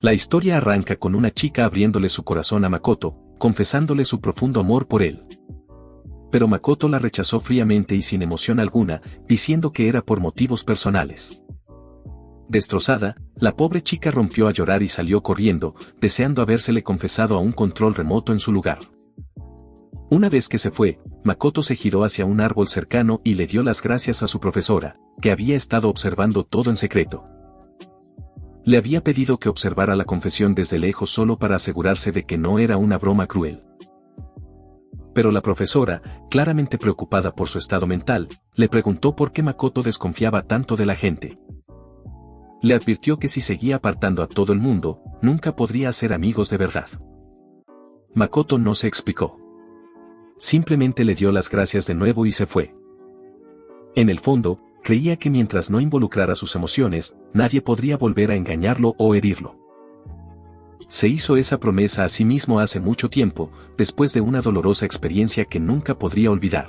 La historia arranca con una chica abriéndole su corazón a Makoto, confesándole su profundo amor por él. Pero Makoto la rechazó fríamente y sin emoción alguna, diciendo que era por motivos personales. Destrozada, la pobre chica rompió a llorar y salió corriendo, deseando habérsele confesado a un control remoto en su lugar. Una vez que se fue, Makoto se giró hacia un árbol cercano y le dio las gracias a su profesora, que había estado observando todo en secreto. Le había pedido que observara la confesión desde lejos solo para asegurarse de que no era una broma cruel. Pero la profesora, claramente preocupada por su estado mental, le preguntó por qué Makoto desconfiaba tanto de la gente. Le advirtió que si seguía apartando a todo el mundo, nunca podría hacer amigos de verdad. Makoto no se explicó. Simplemente le dio las gracias de nuevo y se fue. En el fondo, creía que mientras no involucrara sus emociones, nadie podría volver a engañarlo o herirlo. Se hizo esa promesa a sí mismo hace mucho tiempo, después de una dolorosa experiencia que nunca podría olvidar.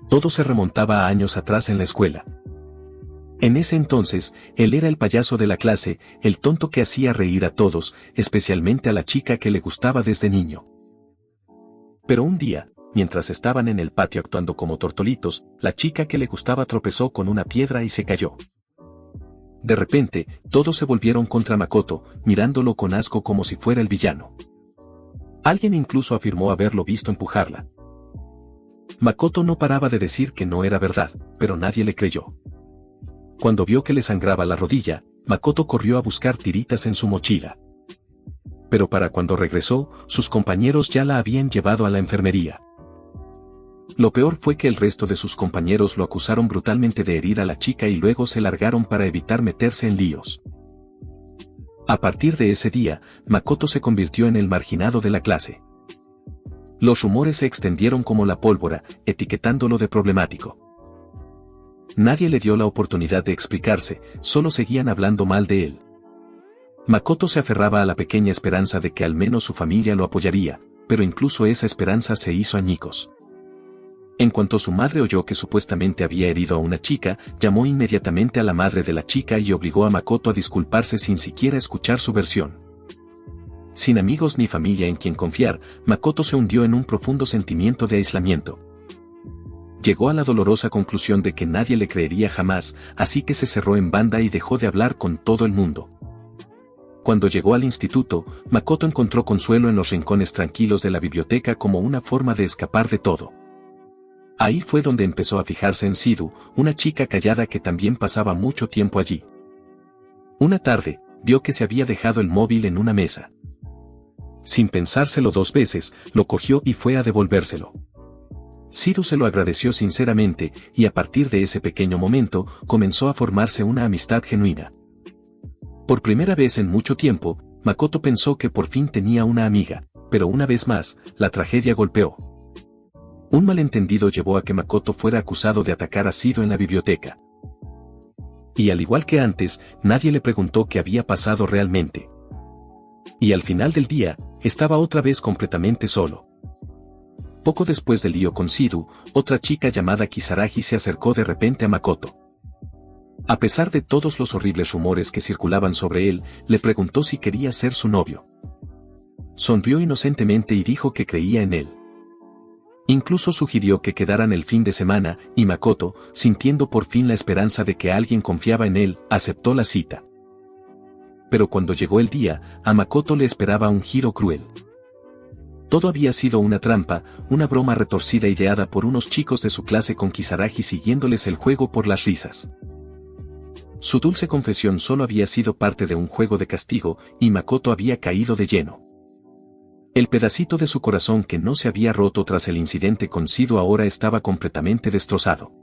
Todo se remontaba a años atrás en la escuela. En ese entonces, él era el payaso de la clase, el tonto que hacía reír a todos, especialmente a la chica que le gustaba desde niño. Pero un día, mientras estaban en el patio actuando como tortolitos, la chica que le gustaba tropezó con una piedra y se cayó. De repente, todos se volvieron contra Makoto, mirándolo con asco como si fuera el villano. Alguien incluso afirmó haberlo visto empujarla. Makoto no paraba de decir que no era verdad, pero nadie le creyó. Cuando vio que le sangraba la rodilla, Makoto corrió a buscar tiritas en su mochila. Pero para cuando regresó, sus compañeros ya la habían llevado a la enfermería. Lo peor fue que el resto de sus compañeros lo acusaron brutalmente de herir a la chica y luego se largaron para evitar meterse en líos. A partir de ese día, Makoto se convirtió en el marginado de la clase. Los rumores se extendieron como la pólvora, etiquetándolo de problemático. Nadie le dio la oportunidad de explicarse, solo seguían hablando mal de él. Makoto se aferraba a la pequeña esperanza de que al menos su familia lo apoyaría, pero incluso esa esperanza se hizo añicos. En cuanto su madre oyó que supuestamente había herido a una chica, llamó inmediatamente a la madre de la chica y obligó a Makoto a disculparse sin siquiera escuchar su versión. Sin amigos ni familia en quien confiar, Makoto se hundió en un profundo sentimiento de aislamiento. Llegó a la dolorosa conclusión de que nadie le creería jamás, así que se cerró en banda y dejó de hablar con todo el mundo. Cuando llegó al instituto, Makoto encontró consuelo en los rincones tranquilos de la biblioteca como una forma de escapar de todo. Ahí fue donde empezó a fijarse en Shidu, una chica callada que también pasaba mucho tiempo allí. Una tarde, vio que se había dejado el móvil en una mesa. Sin pensárselo dos veces, lo cogió y fue a devolvérselo. Shidu se lo agradeció sinceramente, y a partir de ese pequeño momento, comenzó a formarse una amistad genuina. Por primera vez en mucho tiempo, Makoto pensó que por fin tenía una amiga, pero una vez más, la tragedia golpeó. Un malentendido llevó a que Makoto fuera acusado de atacar a Shidu en la biblioteca. Y al igual que antes, nadie le preguntó qué había pasado realmente. Y al final del día, estaba otra vez completamente solo. Poco después del lío con Shidu, otra chica llamada Kisaragi se acercó de repente a Makoto. A pesar de todos los horribles rumores que circulaban sobre él, le preguntó si quería ser su novio. Sonrió inocentemente y dijo que creía en él. Incluso sugirió que quedaran el fin de semana, y Makoto, sintiendo por fin la esperanza de que alguien confiaba en él, aceptó la cita. Pero cuando llegó el día, a Makoto le esperaba un giro cruel. Todo había sido una trampa, una broma retorcida ideada por unos chicos de su clase con Kisaragi siguiéndoles el juego por las risas. Su dulce confesión solo había sido parte de un juego de castigo, y Makoto había caído de lleno. El pedacito de su corazón que no se había roto tras el incidente con Shidu ahora estaba completamente destrozado.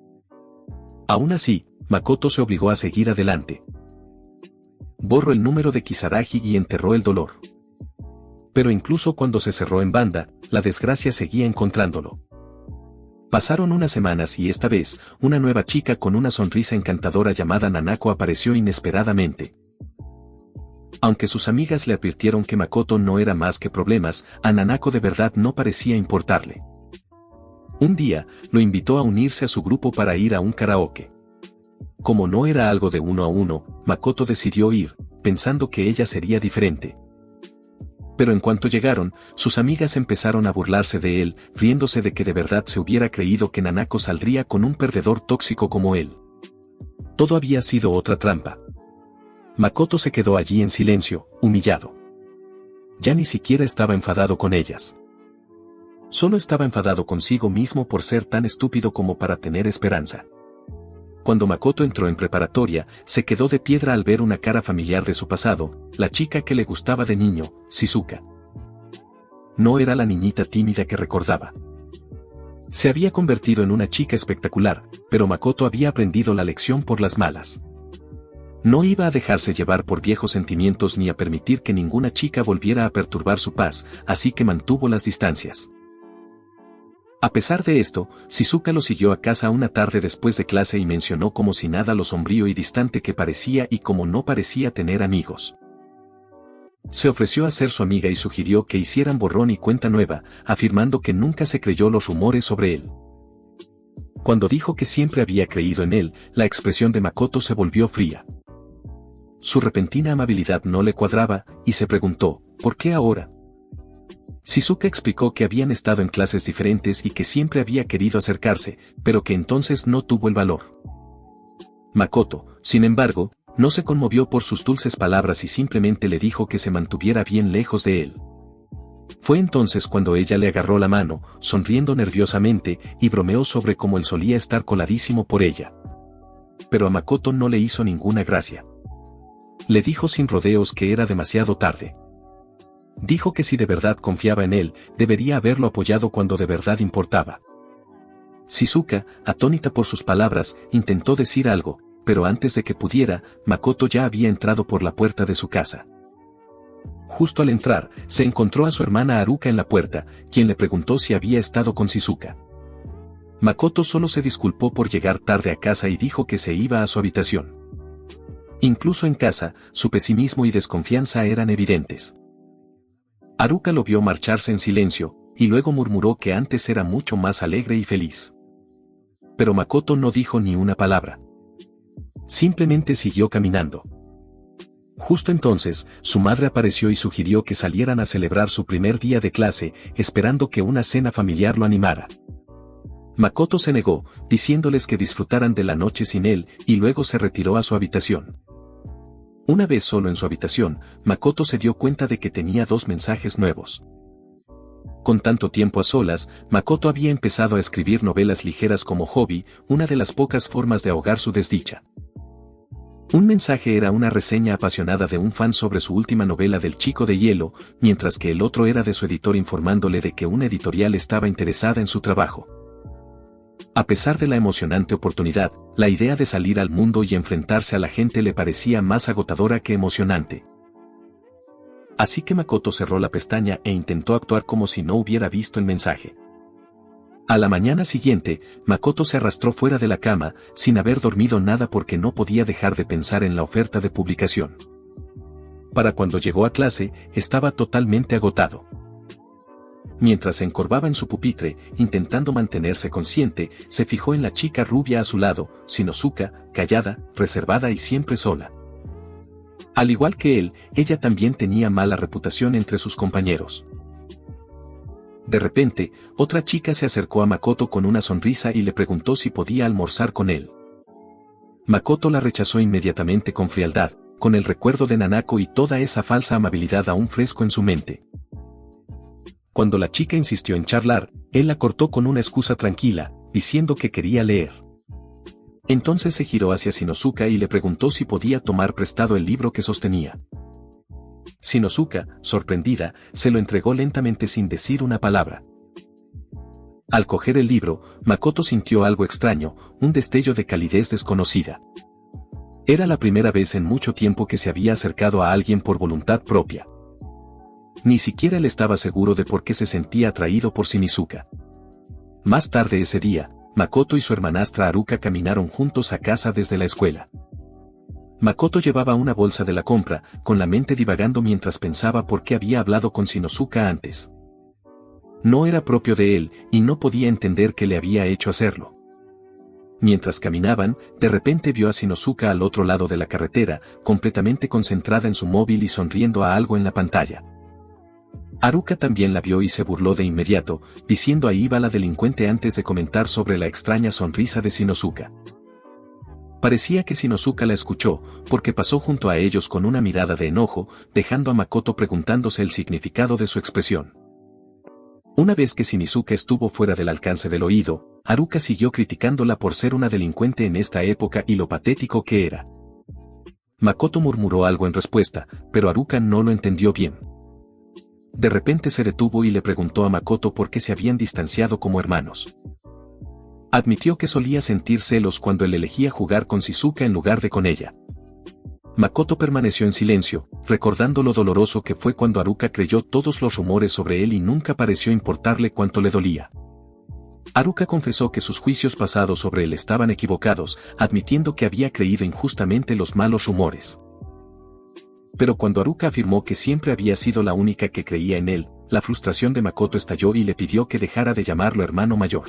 Aún así, Makoto se obligó a seguir adelante. Borró el número de Kisaragi y enterró el dolor. Pero incluso cuando se cerró en banda, la desgracia seguía encontrándolo. Pasaron unas semanas y esta vez, una nueva chica con una sonrisa encantadora llamada Nanako apareció inesperadamente. Aunque sus amigas le advirtieron que Makoto no era más que problemas, a Nanako de verdad no parecía importarle. Un día, lo invitó a unirse a su grupo para ir a un karaoke. Como no era algo de uno a uno, Makoto decidió ir, pensando que ella sería diferente. Pero en cuanto llegaron, sus amigas empezaron a burlarse de él, riéndose de que de verdad se hubiera creído que Nanako saldría con un perdedor tóxico como él. Todo había sido otra trampa. Makoto se quedó allí en silencio, humillado. Ya ni siquiera estaba enfadado con ellas. Solo estaba enfadado consigo mismo por ser tan estúpido como para tener esperanza. Cuando Makoto entró en preparatoria, se quedó de piedra al ver una cara familiar de su pasado, la chica que le gustaba de niño, Shizuka. No era la niñita tímida que recordaba. Se había convertido en una chica espectacular, pero Makoto había aprendido la lección por las malas. No iba a dejarse llevar por viejos sentimientos ni a permitir que ninguna chica volviera a perturbar su paz, así que mantuvo las distancias. A pesar de esto, Shizuka lo siguió a casa una tarde después de clase y mencionó como si nada lo sombrío y distante que parecía y como no parecía tener amigos. Se ofreció a ser su amiga y sugirió que hicieran borrón y cuenta nueva, afirmando que nunca se creyó los rumores sobre él. Cuando dijo que siempre había creído en él, la expresión de Makoto se volvió fría. Su repentina amabilidad no le cuadraba, y se preguntó, ¿por qué ahora? Shizuka explicó que habían estado en clases diferentes y que siempre había querido acercarse, pero que entonces no tuvo el valor. Makoto, sin embargo, no se conmovió por sus dulces palabras y simplemente le dijo que se mantuviera bien lejos de él. Fue entonces cuando ella le agarró la mano, sonriendo nerviosamente, y bromeó sobre cómo él solía estar coladísimo por ella. Pero a Makoto no le hizo ninguna gracia. Le dijo sin rodeos que era demasiado tarde. Dijo que si de verdad confiaba en él, debería haberlo apoyado cuando de verdad importaba. Shizuka, atónita por sus palabras, intentó decir algo, pero antes de que pudiera, Makoto ya había entrado por la puerta de su casa. Justo al entrar, se encontró a su hermana Haruka en la puerta, quien le preguntó si había estado con Shizuka. Makoto solo se disculpó por llegar tarde a casa y dijo que se iba a su habitación. Incluso en casa, su pesimismo y desconfianza eran evidentes. Haruka lo vio marcharse en silencio, y luego murmuró que antes era mucho más alegre y feliz. Pero Makoto no dijo ni una palabra. Simplemente siguió caminando. Justo entonces, su madre apareció y sugirió que salieran a celebrar su primer día de clase, esperando que una cena familiar lo animara. Makoto se negó, diciéndoles que disfrutaran de la noche sin él, y luego se retiró a su habitación. Una vez solo en su habitación, Makoto se dio cuenta de que tenía 2 mensajes nuevos. Con tanto tiempo a solas, Makoto había empezado a escribir novelas ligeras como hobby, una de las pocas formas de ahogar su desdicha. Un mensaje era una reseña apasionada de un fan sobre su última novela del Chico de Hielo, mientras que el otro era de su editor informándole de que una editorial estaba interesada en su trabajo. A pesar de la emocionante oportunidad, la idea de salir al mundo y enfrentarse a la gente le parecía más agotadora que emocionante. Así que Makoto cerró la pestaña e intentó actuar como si no hubiera visto el mensaje. A la mañana siguiente, Makoto se arrastró fuera de la cama, sin haber dormido nada porque no podía dejar de pensar en la oferta de publicación. Para cuando llegó a clase, estaba totalmente agotado. Mientras se encorvaba en su pupitre, intentando mantenerse consciente, se fijó en la chica rubia a su lado, Shinosuka, callada, reservada y siempre sola. Al igual que él, ella también tenía mala reputación entre sus compañeros. De repente, otra chica se acercó a Makoto con una sonrisa y le preguntó si podía almorzar con él. Makoto la rechazó inmediatamente con frialdad, con el recuerdo de Nanako y toda esa falsa amabilidad aún fresco en su mente. Cuando la chica insistió en charlar, él la cortó con una excusa tranquila, diciendo que quería leer. Entonces se giró hacia Shinosuka y le preguntó si podía tomar prestado el libro que sostenía. Shinosuka, sorprendida, se lo entregó lentamente sin decir una palabra. Al coger el libro, Makoto sintió algo extraño, un destello de calidez desconocida. Era la primera vez en mucho tiempo que se había acercado a alguien por voluntad propia. Ni siquiera él estaba seguro de por qué se sentía atraído por Shinizuka. Más tarde ese día, Makoto y su hermanastra Haruka caminaron juntos a casa desde la escuela. Makoto llevaba una bolsa de la compra, con la mente divagando mientras pensaba por qué había hablado con Shinosuka antes. No era propio de él, y no podía entender qué le había hecho hacerlo. Mientras caminaban, de repente vio a Shinosuka al otro lado de la carretera, completamente concentrada en su móvil y sonriendo a algo en la pantalla. Haruka también la vio y se burló de inmediato, diciendo ahí va la delincuente antes de comentar sobre la extraña sonrisa de Shinosuka. Parecía que Shinosuka la escuchó, porque pasó junto a ellos con una mirada de enojo, dejando a Makoto preguntándose el significado de su expresión. Una vez que Shinizuka estuvo fuera del alcance del oído, Haruka siguió criticándola por ser una delincuente en esta época y lo patético que era. Makoto murmuró algo en respuesta, pero Haruka no lo entendió bien. De repente se detuvo y le preguntó a Makoto por qué se habían distanciado como hermanos. Admitió que solía sentir celos cuando él elegía jugar con Shizuka en lugar de con ella. Makoto permaneció en silencio, recordando lo doloroso que fue cuando Haruka creyó todos los rumores sobre él y nunca pareció importarle cuánto le dolía. Haruka confesó que sus juicios pasados sobre él estaban equivocados, admitiendo que había creído injustamente los malos rumores. Pero cuando Haruka afirmó que siempre había sido la única que creía en él, la frustración de Makoto estalló y le pidió que dejara de llamarlo hermano mayor.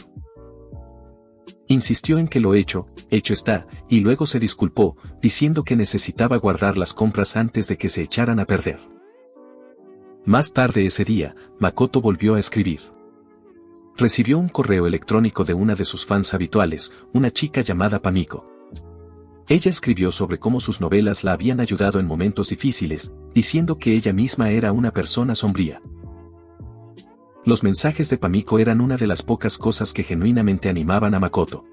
Insistió en que lo hecho está, y luego se disculpó, diciendo que necesitaba guardar las compras antes de que se echaran a perder. Más tarde ese día, Makoto volvió a escribir. Recibió un correo electrónico de una de sus fans habituales, una chica llamada Pamiko. Ella escribió sobre cómo sus novelas la habían ayudado en momentos difíciles, diciendo que ella misma era una persona sombría. Los mensajes de Pamiko eran una de las pocas cosas que genuinamente animaban a Makoto.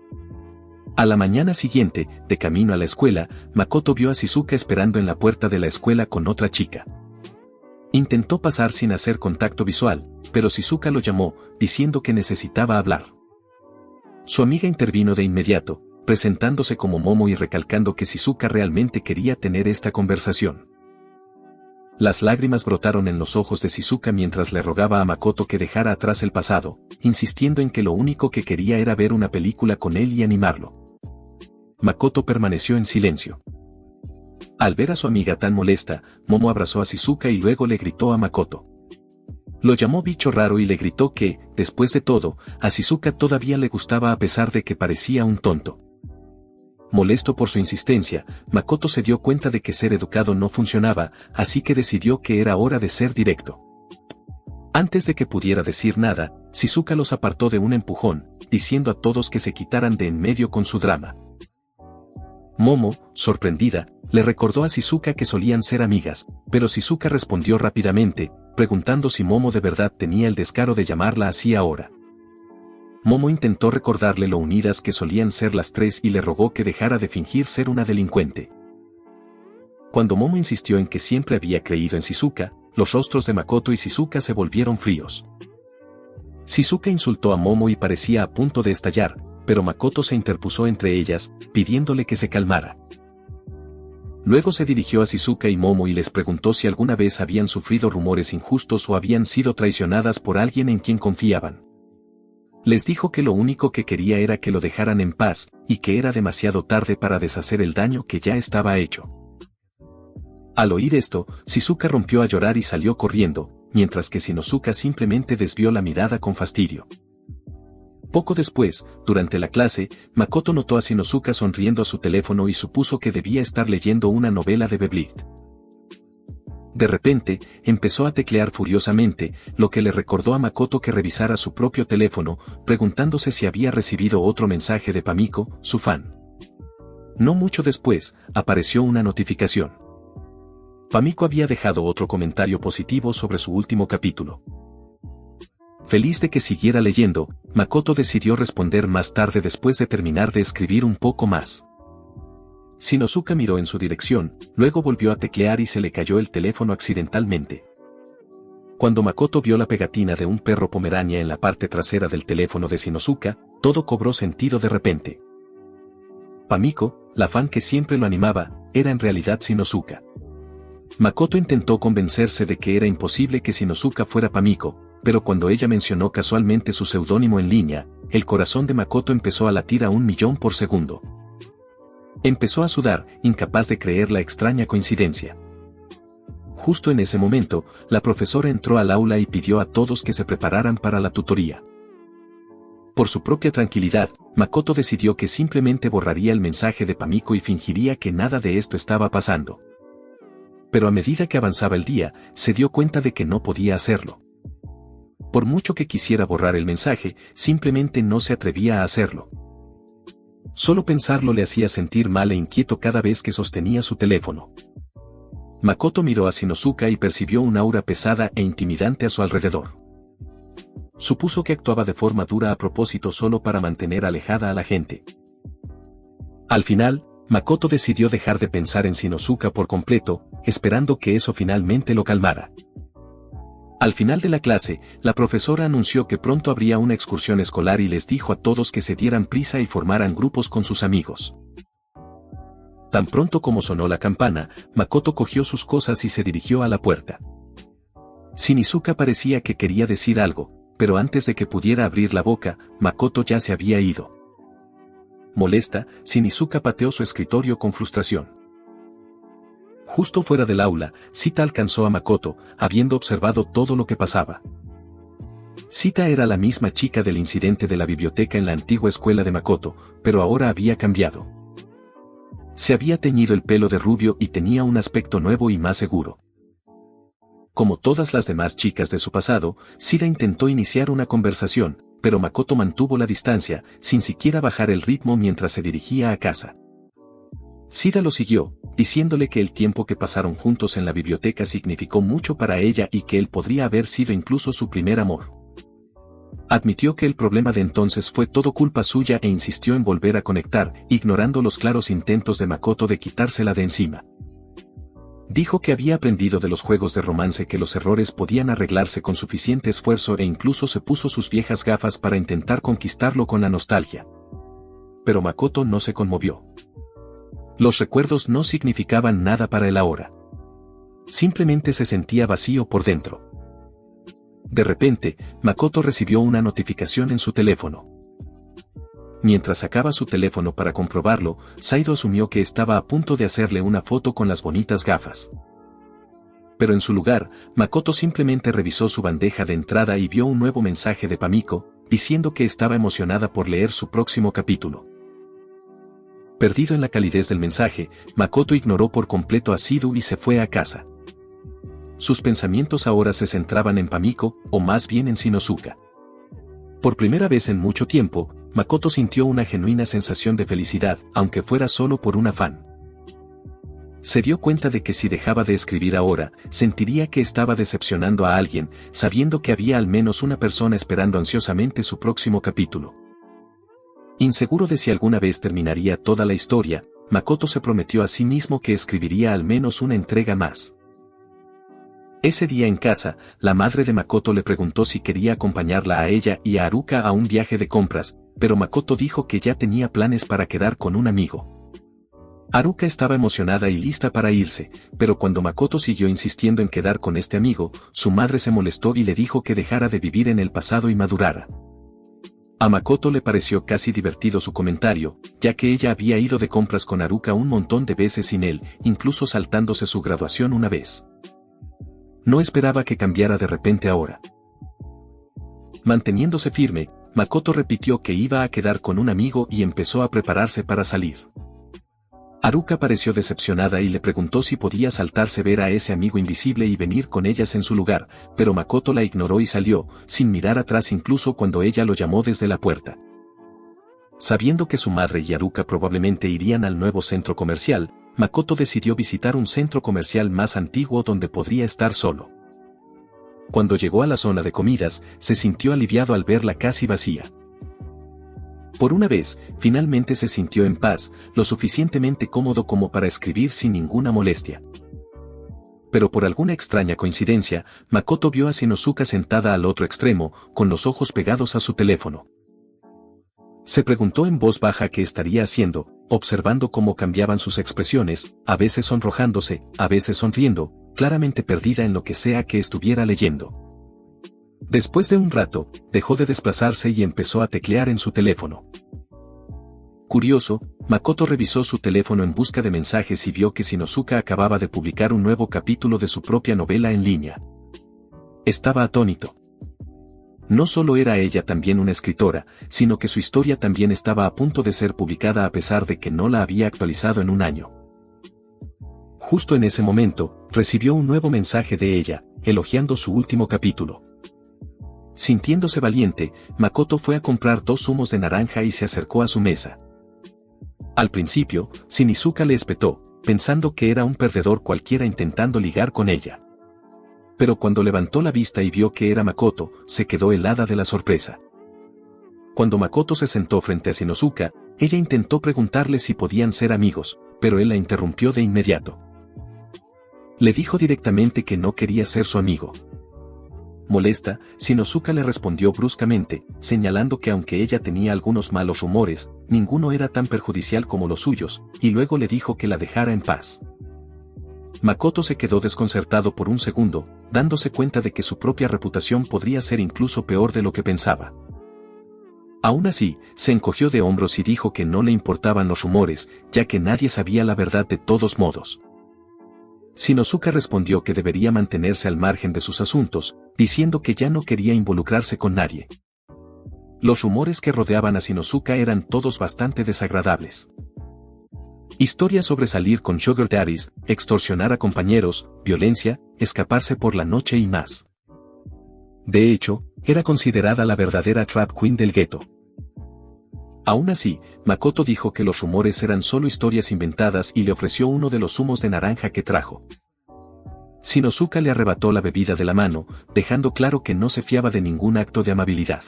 A la mañana siguiente, de camino a la escuela, Makoto vio a Shizuka esperando en la puerta de la escuela con otra chica. Intentó pasar sin hacer contacto visual, pero Shizuka lo llamó, diciendo que necesitaba hablar. Su amiga intervino de inmediato, presentándose como Momo y recalcando que Shizuka realmente quería tener esta conversación. Las lágrimas brotaron en los ojos de Shizuka mientras le rogaba a Makoto que dejara atrás el pasado, insistiendo en que lo único que quería era ver una película con él y animarlo. Makoto permaneció en silencio. Al ver a su amiga tan molesta, Momo abrazó a Shizuka y luego le gritó a Makoto. Lo llamó bicho raro y le gritó que, después de todo, a Shizuka todavía le gustaba a pesar de que parecía un tonto. Molesto por su insistencia, Makoto se dio cuenta de que ser educado no funcionaba, así que decidió que era hora de ser directo. Antes de que pudiera decir nada, Shizuka los apartó de un empujón, diciendo a todos que se quitaran de en medio con su drama. Momo, sorprendida, le recordó a Shizuka que solían ser amigas, pero Shizuka respondió rápidamente, preguntando si Momo de verdad tenía el descaro de llamarla así ahora. Momo intentó recordarle lo unidas que solían ser las tres y le rogó que dejara de fingir ser una delincuente. Cuando Momo insistió en que siempre había creído en Shizuka, los rostros de Makoto y Shizuka se volvieron fríos. Shizuka insultó a Momo y parecía a punto de estallar, pero Makoto se interpuso entre ellas, pidiéndole que se calmara. Luego se dirigió a Shizuka y Momo y les preguntó si alguna vez habían sufrido rumores injustos o habían sido traicionadas por alguien en quien confiaban. Les dijo que lo único que quería era que lo dejaran en paz, y que era demasiado tarde para deshacer el daño que ya estaba hecho. Al oír esto, Shizuka rompió a llorar y salió corriendo, mientras que Shinosuka simplemente desvió la mirada con fastidio. Poco después, durante la clase, Makoto notó a Shinosuka sonriendo a su teléfono y supuso que debía estar leyendo una novela de Beyblade. De repente, empezó a teclear furiosamente, lo que le recordó a Makoto que revisara su propio teléfono, preguntándose si había recibido otro mensaje de Pamiko, su fan. No mucho después, apareció una notificación. Pamiko había dejado otro comentario positivo sobre su último capítulo. Feliz de que siguiera leyendo, Makoto decidió responder más tarde después de terminar de escribir un poco más. Shinosuka miró en su dirección, luego volvió a teclear y se le cayó el teléfono accidentalmente. Cuando Makoto vio la pegatina de un perro pomerania en la parte trasera del teléfono de Shinosuka, todo cobró sentido de repente. Pamiko, la fan que siempre lo animaba, era en realidad Shinosuka. Makoto intentó convencerse de que era imposible que Shinosuka fuera Pamiko, pero cuando ella mencionó casualmente su seudónimo en línea, el corazón de Makoto empezó a latir a 1.000.000 por segundo. Empezó a sudar, incapaz de creer la extraña coincidencia. Justo en ese momento, la profesora entró al aula y pidió a todos que se prepararan para la tutoría. Por su propia tranquilidad, Makoto decidió que simplemente borraría el mensaje de Pamiko y fingiría que nada de esto estaba pasando. Pero a medida que avanzaba el día, se dio cuenta de que no podía hacerlo. Por mucho que quisiera borrar el mensaje, simplemente no se atrevía a hacerlo. Solo pensarlo le hacía sentir mal e inquieto cada vez que sostenía su teléfono. Makoto miró a Shinosuka y percibió un aura pesada e intimidante a su alrededor. Supuso que actuaba de forma dura a propósito solo para mantener alejada a la gente. Al final, Makoto decidió dejar de pensar en Shinosuka por completo, esperando que eso finalmente lo calmara. Al final de la clase, la profesora anunció que pronto habría una excursión escolar y les dijo a todos que se dieran prisa y formaran grupos con sus amigos. Tan pronto como sonó la campana, Makoto cogió sus cosas y se dirigió a la puerta. Shinizuka parecía que quería decir algo, pero antes de que pudiera abrir la boca, Makoto ya se había ido. Molesta, Shinizuka pateó su escritorio con frustración. Justo fuera del aula, Sita alcanzó a Makoto, habiendo observado todo lo que pasaba. Sita era la misma chica del incidente de la biblioteca en la antigua escuela de Makoto, pero ahora había cambiado. Se había teñido el pelo de rubio y tenía un aspecto nuevo y más seguro. Como todas las demás chicas de su pasado, Sita intentó iniciar una conversación, pero Makoto mantuvo la distancia, sin siquiera bajar el ritmo mientras se dirigía a casa. Sita lo siguió, diciéndole que el tiempo que pasaron juntos en la biblioteca significó mucho para ella y que él podría haber sido incluso su primer amor. Admitió que el problema de entonces fue todo culpa suya e insistió en volver a conectar, ignorando los claros intentos de Makoto de quitársela de encima. Dijo que había aprendido de los juegos de romance que los errores podían arreglarse con suficiente esfuerzo e incluso se puso sus viejas gafas para intentar conquistarlo con la nostalgia. Pero Makoto no se conmovió. Los recuerdos no significaban nada para él ahora. Simplemente se sentía vacío por dentro. De repente, Makoto recibió una notificación en su teléfono. Mientras sacaba su teléfono para comprobarlo, Saido asumió que estaba a punto de hacerle una foto con las bonitas gafas. Pero en su lugar, Makoto simplemente revisó su bandeja de entrada y vio un nuevo mensaje de Pamiko, diciendo que estaba emocionada por leer su próximo capítulo. Perdido en la calidez del mensaje, Makoto ignoró por completo a Shido y se fue a casa. Sus pensamientos ahora se centraban en Pamiko, o más bien en Shinosuka. Por primera vez en mucho tiempo, Makoto sintió una genuina sensación de felicidad, aunque fuera solo por un afán. Se dio cuenta de que si dejaba de escribir ahora, sentiría que estaba decepcionando a alguien, sabiendo que había al menos una persona esperando ansiosamente su próximo capítulo. Inseguro de si alguna vez terminaría toda la historia, Makoto se prometió a sí mismo que escribiría al menos una entrega más. Ese día en casa, la madre de Makoto le preguntó si quería acompañarla a ella y a Haruka a un viaje de compras, pero Makoto dijo que ya tenía planes para quedar con un amigo. Haruka estaba emocionada y lista para irse, pero cuando Makoto siguió insistiendo en quedar con este amigo, su madre se molestó y le dijo que dejara de vivir en el pasado y madurara. A Makoto le pareció casi divertido su comentario, ya que ella había ido de compras con Haruka un montón de veces sin él, incluso saltándose su graduación una vez. No esperaba que cambiara de repente ahora. Manteniéndose firme, Makoto repitió que iba a quedar con un amigo y empezó a prepararse para salir. Haruka pareció decepcionada y le preguntó si podía saltarse ver a ese amigo invisible y venir con ellas en su lugar, pero Makoto la ignoró y salió, sin mirar atrás incluso cuando ella lo llamó desde la puerta. Sabiendo que su madre y Haruka probablemente irían al nuevo centro comercial, Makoto decidió visitar un centro comercial más antiguo donde podría estar solo. Cuando llegó a la zona de comidas, se sintió aliviado al verla casi vacía. Por una vez, finalmente se sintió en paz, lo suficientemente cómodo como para escribir sin ninguna molestia. Pero por alguna extraña coincidencia, Makoto vio a Shinosuka sentada al otro extremo, con los ojos pegados a su teléfono. Se preguntó en voz baja qué estaría haciendo, observando cómo cambiaban sus expresiones, a veces sonrojándose, a veces sonriendo, claramente perdida en lo que sea que estuviera leyendo. Después de un rato, dejó de desplazarse y empezó a teclear en su teléfono. Curioso, Makoto revisó su teléfono en busca de mensajes y vio que Shinosuka acababa de publicar un nuevo capítulo de su propia novela en línea. Estaba atónito. No solo era ella también una escritora, sino que su historia también estaba a punto de ser publicada a pesar de que no la había actualizado en un año. Justo en ese momento, recibió un nuevo mensaje de ella, elogiando su último capítulo. Sintiéndose valiente, Makoto fue a comprar 2 zumos de naranja y se acercó a su mesa. Al principio, Shinizuka le espetó, pensando que era un perdedor cualquiera intentando ligar con ella. Pero cuando levantó la vista y vio que era Makoto, se quedó helada de la sorpresa. Cuando Makoto se sentó frente a Shinosuka, ella intentó preguntarle si podían ser amigos, pero él la interrumpió de inmediato. Le dijo directamente que no quería ser su amigo. Molesta, Shinosuka le respondió bruscamente, señalando que aunque ella tenía algunos malos rumores, ninguno era tan perjudicial como los suyos, y luego le dijo que la dejara en paz. Makoto se quedó desconcertado por un segundo, dándose cuenta de que su propia reputación podría ser incluso peor de lo que pensaba. Aún así, se encogió de hombros y dijo que no le importaban los rumores, ya que nadie sabía la verdad de todos modos. Shinosuka respondió que debería mantenerse al margen de sus asuntos, diciendo que ya no quería involucrarse con nadie. Los rumores que rodeaban a Shinosuka eran todos bastante desagradables. Historias sobre salir con sugar daddies, extorsionar a compañeros, violencia, escaparse por la noche y más. De hecho, era considerada la verdadera trap queen del gueto. Aún así, Makoto dijo que los rumores eran solo historias inventadas y le ofreció uno de los zumos de naranja que trajo. Shinosuka le arrebató la bebida de la mano, dejando claro que no se fiaba de ningún acto de amabilidad.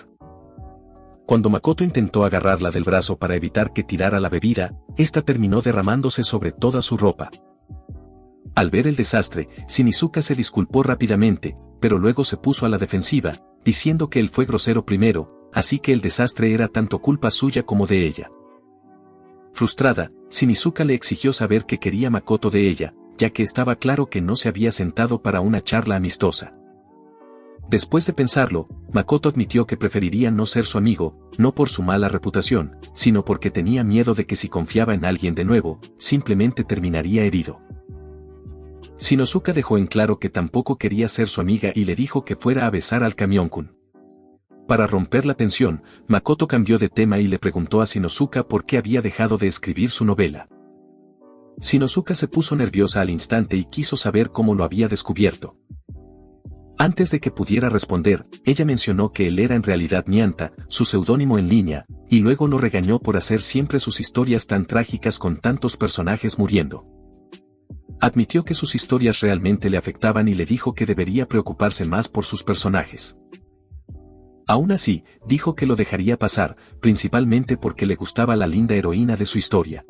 Cuando Makoto intentó agarrarla del brazo para evitar que tirara la bebida, esta terminó derramándose sobre toda su ropa. Al ver el desastre, Shinizuka se disculpó rápidamente, pero luego se puso a la defensiva, diciendo que él fue grosero primero, así que el desastre era tanto culpa suya como de ella. Frustrada, Shinizuka le exigió saber qué quería Makoto de ella, ya que estaba claro que no se había sentado para una charla amistosa. Después de pensarlo, Makoto admitió que preferiría no ser su amigo, no por su mala reputación, sino porque tenía miedo de que si confiaba en alguien de nuevo, simplemente terminaría herido. Shinosuka dejó en claro que tampoco quería ser su amiga y le dijo que fuera a besar al camión-kun. Para romper la tensión, Makoto cambió de tema y le preguntó a Shinosuka por qué había dejado de escribir su novela. Shinosuka se puso nerviosa al instante y quiso saber cómo lo había descubierto. Antes de que pudiera responder, ella mencionó que él era en realidad Nyanta, su seudónimo en línea, y luego lo regañó por hacer siempre sus historias tan trágicas con tantos personajes muriendo. Admitió que sus historias realmente le afectaban y le dijo que debería preocuparse más por sus personajes. Aún así, dijo que lo dejaría pasar, principalmente porque le gustaba la linda heroína de su historia.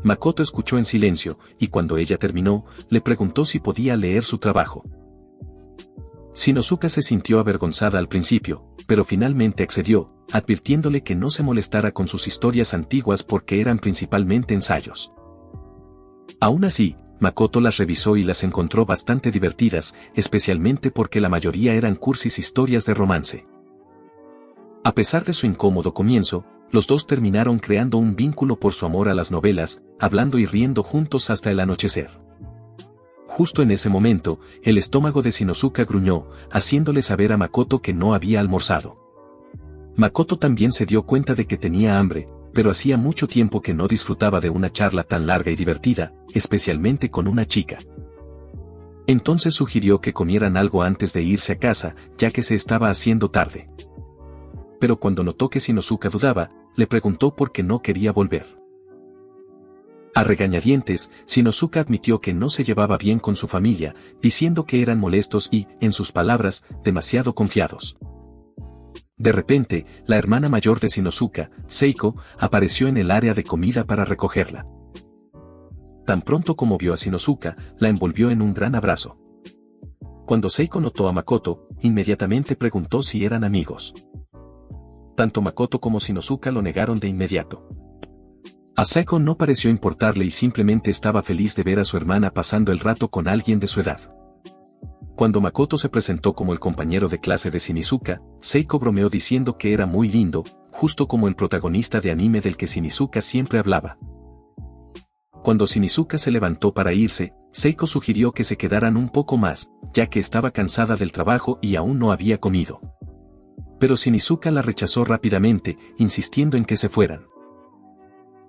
Makoto escuchó en silencio, y cuando ella terminó, le preguntó si podía leer su trabajo. Shinosuka se sintió avergonzada al principio, pero finalmente accedió, advirtiéndole que no se molestara con sus historias antiguas porque eran principalmente ensayos. Aún así, Makoto las revisó y las encontró bastante divertidas, especialmente porque la mayoría eran cursis historias de romance. A pesar de su incómodo comienzo, los dos terminaron creando un vínculo por su amor a las novelas, hablando y riendo juntos hasta el anochecer. Justo en ese momento, el estómago de Shinosuka gruñó, haciéndole saber a Makoto que no había almorzado. Makoto también se dio cuenta de que tenía hambre, pero hacía mucho tiempo que no disfrutaba de una charla tan larga y divertida, especialmente con una chica. Entonces sugirió que comieran algo antes de irse a casa, ya que se estaba haciendo tarde. Pero cuando notó que Shinosuka dudaba, le preguntó por qué no quería volver. A regañadientes, Shinosuka admitió que no se llevaba bien con su familia, diciendo que eran molestos y, en sus palabras, demasiado confiados. De repente, la hermana mayor de Shinosuka, Seiko, apareció en el área de comida para recogerla. Tan pronto como vio a Shinosuka, la envolvió en un gran abrazo. Cuando Seiko notó a Makoto, inmediatamente preguntó si eran amigos. Tanto Makoto como Shinosuka lo negaron de inmediato. A Seiko no pareció importarle y simplemente estaba feliz de ver a su hermana pasando el rato con alguien de su edad. Cuando Makoto se presentó como el compañero de clase de Shinizuka, Seiko bromeó diciendo que era muy lindo, justo como el protagonista de anime del que Shinizuka siempre hablaba. Cuando Shinizuka se levantó para irse, Seiko sugirió que se quedaran un poco más, ya que estaba cansada del trabajo y aún no había comido. Pero Shinizuka la rechazó rápidamente, insistiendo en que se fueran.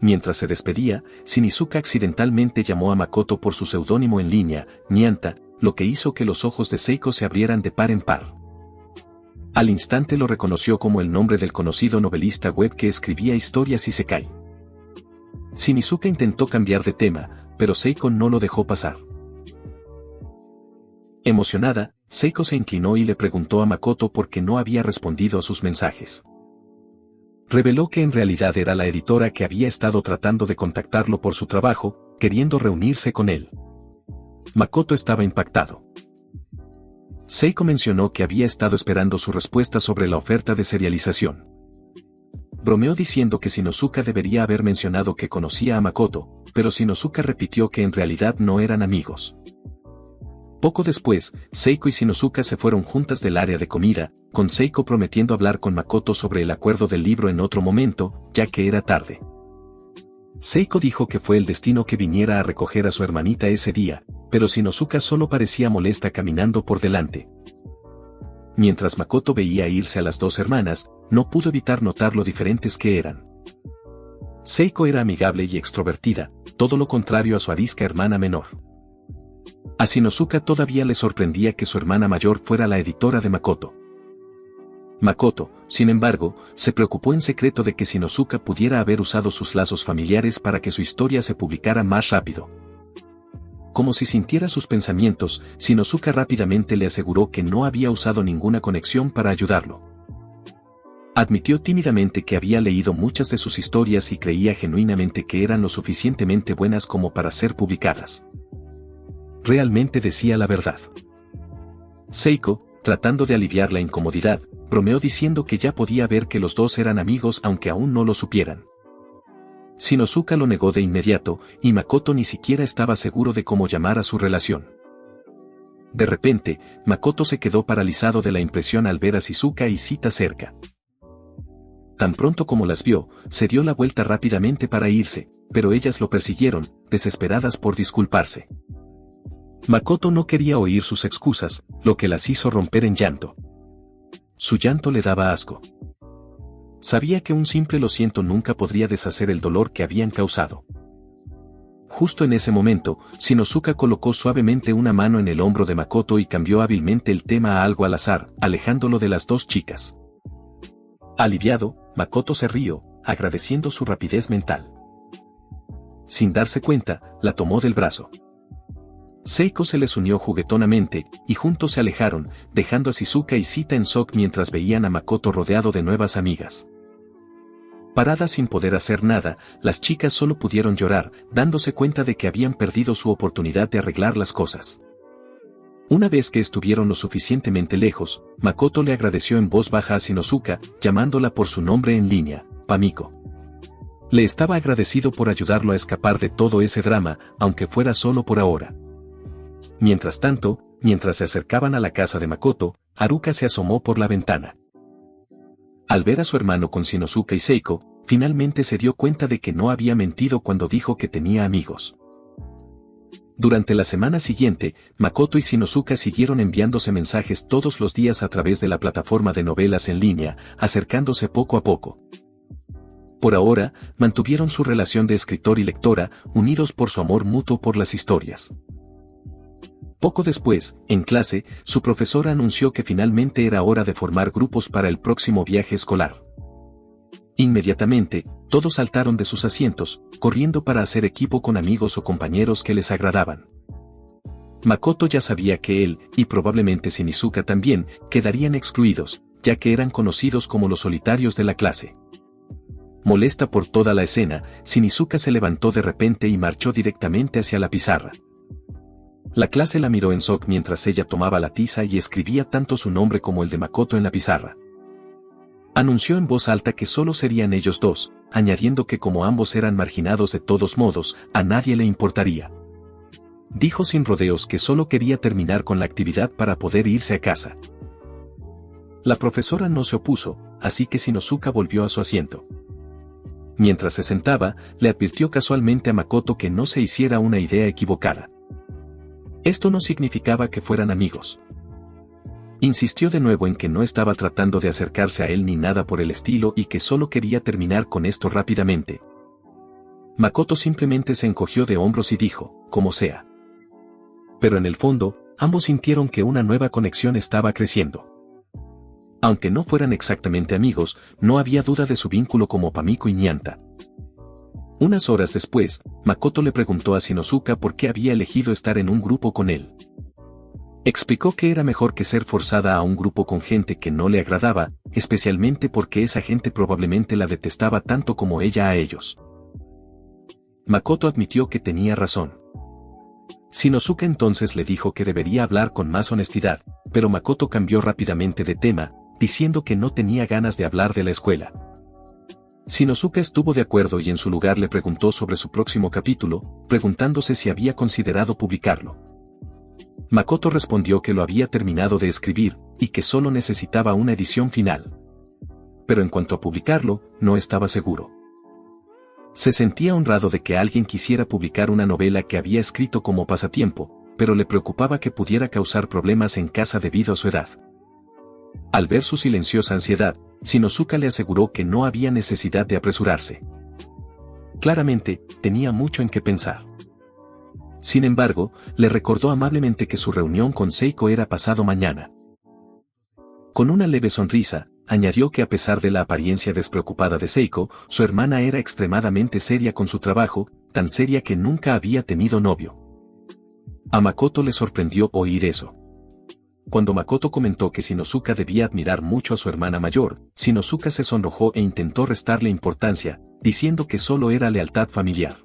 Mientras se despedía, Shinizuka accidentalmente llamó a Makoto por su seudónimo en línea, Nianta, lo que hizo que los ojos de Seiko se abrieran de par en par. Al instante lo reconoció como el nombre del conocido novelista web que escribía historias isekai. Shinizuka intentó cambiar de tema, pero Seiko no lo dejó pasar. Emocionada, Seiko se inclinó y le preguntó a Makoto por qué no había respondido a sus mensajes. Reveló que en realidad era la editora que había estado tratando de contactarlo por su trabajo, queriendo reunirse con él. Makoto estaba impactado. Seiko mencionó que había estado esperando su respuesta sobre la oferta de serialización. Bromeó diciendo que Shinosuka debería haber mencionado que conocía a Makoto, pero Shinosuka repitió que en realidad no eran amigos. Poco después, Seiko y Shinosuka se fueron juntas del área de comida, con Seiko prometiendo hablar con Makoto sobre el acuerdo del libro en otro momento, ya que era tarde. Seiko dijo que fue el destino que viniera a recoger a su hermanita ese día, pero Shinosuka solo parecía molesta caminando por delante. Mientras Makoto veía irse a las dos hermanas, no pudo evitar notar lo diferentes que eran. Seiko era amigable y extrovertida, todo lo contrario a su arisca hermana menor. A Shinosuka todavía le sorprendía que su hermana mayor fuera la editora de Makoto. Makoto, sin embargo, se preocupó en secreto de que Shinosuka pudiera haber usado sus lazos familiares para que su historia se publicara más rápido. Como si sintiera sus pensamientos, Shinosuka rápidamente le aseguró que no había usado ninguna conexión para ayudarlo. Admitió tímidamente que había leído muchas de sus historias y creía genuinamente que eran lo suficientemente buenas como para ser publicadas. Realmente decía la verdad. Seiko, tratando de aliviar la incomodidad, bromeó diciendo que ya podía ver que los dos eran amigos aunque aún no lo supieran. Shinosuka lo negó de inmediato, y Makoto ni siquiera estaba seguro de cómo llamar a su relación. De repente, Makoto se quedó paralizado de la impresión al ver a Shizuka y Shita cerca. Tan pronto como las vio, se dio la vuelta rápidamente para irse, pero ellas lo persiguieron, desesperadas por disculparse. Makoto no quería oír sus excusas, lo que las hizo romper en llanto. Su llanto le daba asco. Sabía que un simple lo siento nunca podría deshacer el dolor que habían causado. Justo en ese momento, Shinosuka colocó suavemente una mano en el hombro de Makoto y cambió hábilmente el tema a algo al azar, alejándolo de las dos chicas. Aliviado, Makoto se rió, agradeciendo su rapidez mental. Sin darse cuenta, la tomó del brazo. Seiko se les unió juguetonamente, y juntos se alejaron, dejando a Shizuka y Shita en shock mientras veían a Makoto rodeado de nuevas amigas. Paradas sin poder hacer nada, las chicas solo pudieron llorar, dándose cuenta de que habían perdido su oportunidad de arreglar las cosas. Una vez que estuvieron lo suficientemente lejos, Makoto le agradeció en voz baja a Shinosuka, llamándola por su nombre en línea, Pamiko. Le estaba agradecido por ayudarlo a escapar de todo ese drama, aunque fuera solo por ahora. Mientras tanto, mientras se acercaban a la casa de Makoto, Haruka se asomó por la ventana. Al ver a su hermano con Shinosuka y Seiko, finalmente se dio cuenta de que no había mentido cuando dijo que tenía amigos. Durante la semana siguiente, Makoto y Shinosuka siguieron enviándose mensajes todos los días a través de la plataforma de novelas en línea, acercándose poco a poco. Por ahora, mantuvieron su relación de escritor y lectora, unidos por su amor mutuo por las historias. Poco después, en clase, su profesora anunció que finalmente era hora de formar grupos para el próximo viaje escolar. Inmediatamente, todos saltaron de sus asientos, corriendo para hacer equipo con amigos o compañeros que les agradaban. Makoto ya sabía que él, y probablemente Shinizuka también, quedarían excluidos, ya que eran conocidos como los solitarios de la clase. Molesta por toda la escena, Shinizuka se levantó de repente y marchó directamente hacia la pizarra. La clase la miró en shock mientras ella tomaba la tiza y escribía tanto su nombre como el de Makoto en la pizarra. Anunció en voz alta que solo serían ellos dos, añadiendo que como ambos eran marginados de todos modos, a nadie le importaría. Dijo sin rodeos que solo quería terminar con la actividad para poder irse a casa. La profesora no se opuso, así que Shinosuka volvió a su asiento. Mientras se sentaba, le advirtió casualmente a Makoto que no se hiciera una idea equivocada. Esto no significaba que fueran amigos. Insistió de nuevo en que no estaba tratando de acercarse a él ni nada por el estilo y que solo quería terminar con esto rápidamente. Makoto simplemente se encogió de hombros y dijo, como sea. Pero en el fondo, ambos sintieron que una nueva conexión estaba creciendo. Aunque no fueran exactamente amigos, no había duda de su vínculo como Pamiko y Nyanta. Unas horas después, Makoto le preguntó a Shinosuka por qué había elegido estar en un grupo con él. Explicó que era mejor que ser forzada a un grupo con gente que no le agradaba, especialmente porque esa gente probablemente la detestaba tanto como ella a ellos. Makoto admitió que tenía razón. Shinosuka entonces le dijo que debería hablar con más honestidad, pero Makoto cambió rápidamente de tema, diciendo que no tenía ganas de hablar de la escuela. Shinosuka estuvo de acuerdo y en su lugar le preguntó sobre su próximo capítulo, preguntándose si había considerado publicarlo. Makoto respondió que lo había terminado de escribir, y que solo necesitaba una edición final. Pero en cuanto a publicarlo, no estaba seguro. Se sentía honrado de que alguien quisiera publicar una novela que había escrito como pasatiempo, pero le preocupaba que pudiera causar problemas en casa debido a su edad. Al ver su silenciosa ansiedad, Shinosuka le aseguró que no había necesidad de apresurarse. Claramente, tenía mucho en qué pensar. Sin embargo, le recordó amablemente que su reunión con Seiko era pasado mañana. Con una leve sonrisa, añadió que a pesar de la apariencia despreocupada de Seiko, su hermana era extremadamente seria con su trabajo, tan seria que nunca había tenido novio. A Makoto le sorprendió oír eso. Cuando Makoto comentó que Shinosuka debía admirar mucho a su hermana mayor, Shinosuka se sonrojó e intentó restarle importancia, diciendo que solo era lealtad familiar.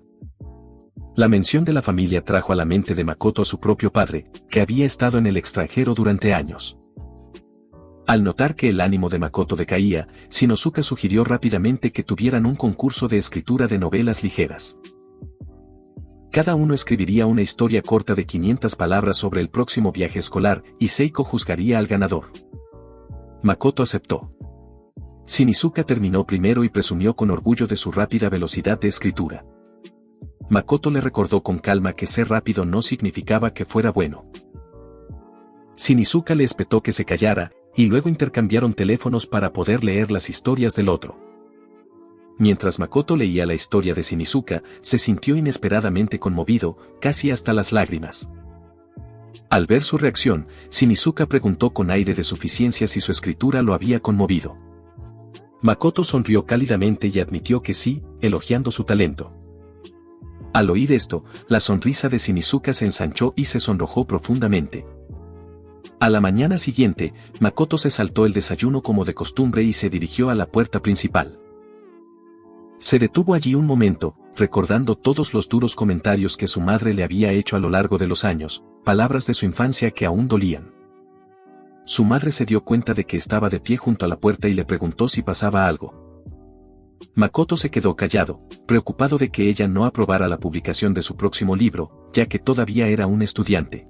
La mención de la familia trajo a la mente de Makoto a su propio padre, que había estado en el extranjero durante años. Al notar que el ánimo de Makoto decaía, Shinosuka sugirió rápidamente que tuvieran un concurso de escritura de novelas ligeras. Cada uno escribiría una historia corta de 500 palabras sobre el próximo viaje escolar, y Seiko juzgaría al ganador. Makoto aceptó. Shinizuka terminó primero y presumió con orgullo de su rápida velocidad de escritura. Makoto le recordó con calma que ser rápido no significaba que fuera bueno. Shinizuka le espetó que se callara, y luego intercambiaron teléfonos para poder leer las historias del otro. Mientras Makoto leía la historia de Shinizuka, se sintió inesperadamente conmovido, casi hasta las lágrimas. Al ver su reacción, Shinizuka preguntó con aire de suficiencia si su escritura lo había conmovido. Makoto sonrió cálidamente y admitió que sí, elogiando su talento. Al oír esto, la sonrisa de Shinizuka se ensanchó y se sonrojó profundamente. A la mañana siguiente, Makoto se saltó el desayuno como de costumbre y se dirigió a la puerta principal. Se detuvo allí un momento, recordando todos los duros comentarios que su madre le había hecho a lo largo de los años, palabras de su infancia que aún dolían. Su madre se dio cuenta de que estaba de pie junto a la puerta y le preguntó si pasaba algo. Makoto se quedó callado, preocupado de que ella no aprobara la publicación de su próximo libro, ya que todavía era un estudiante.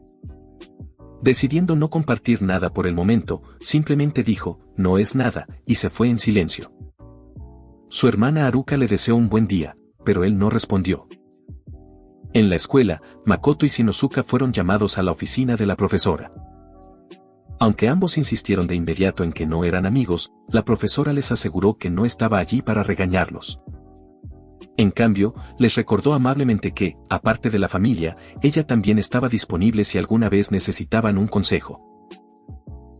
Decidiendo no compartir nada por el momento, simplemente dijo, no es nada, y se fue en silencio. Su hermana Haruka le deseó un buen día, pero él no respondió. En la escuela, Makoto y Shinosuka fueron llamados a la oficina de la profesora. Aunque ambos insistieron de inmediato en que no eran amigos, la profesora les aseguró que no estaba allí para regañarlos. En cambio, les recordó amablemente que, aparte de la familia, ella también estaba disponible si alguna vez necesitaban un consejo.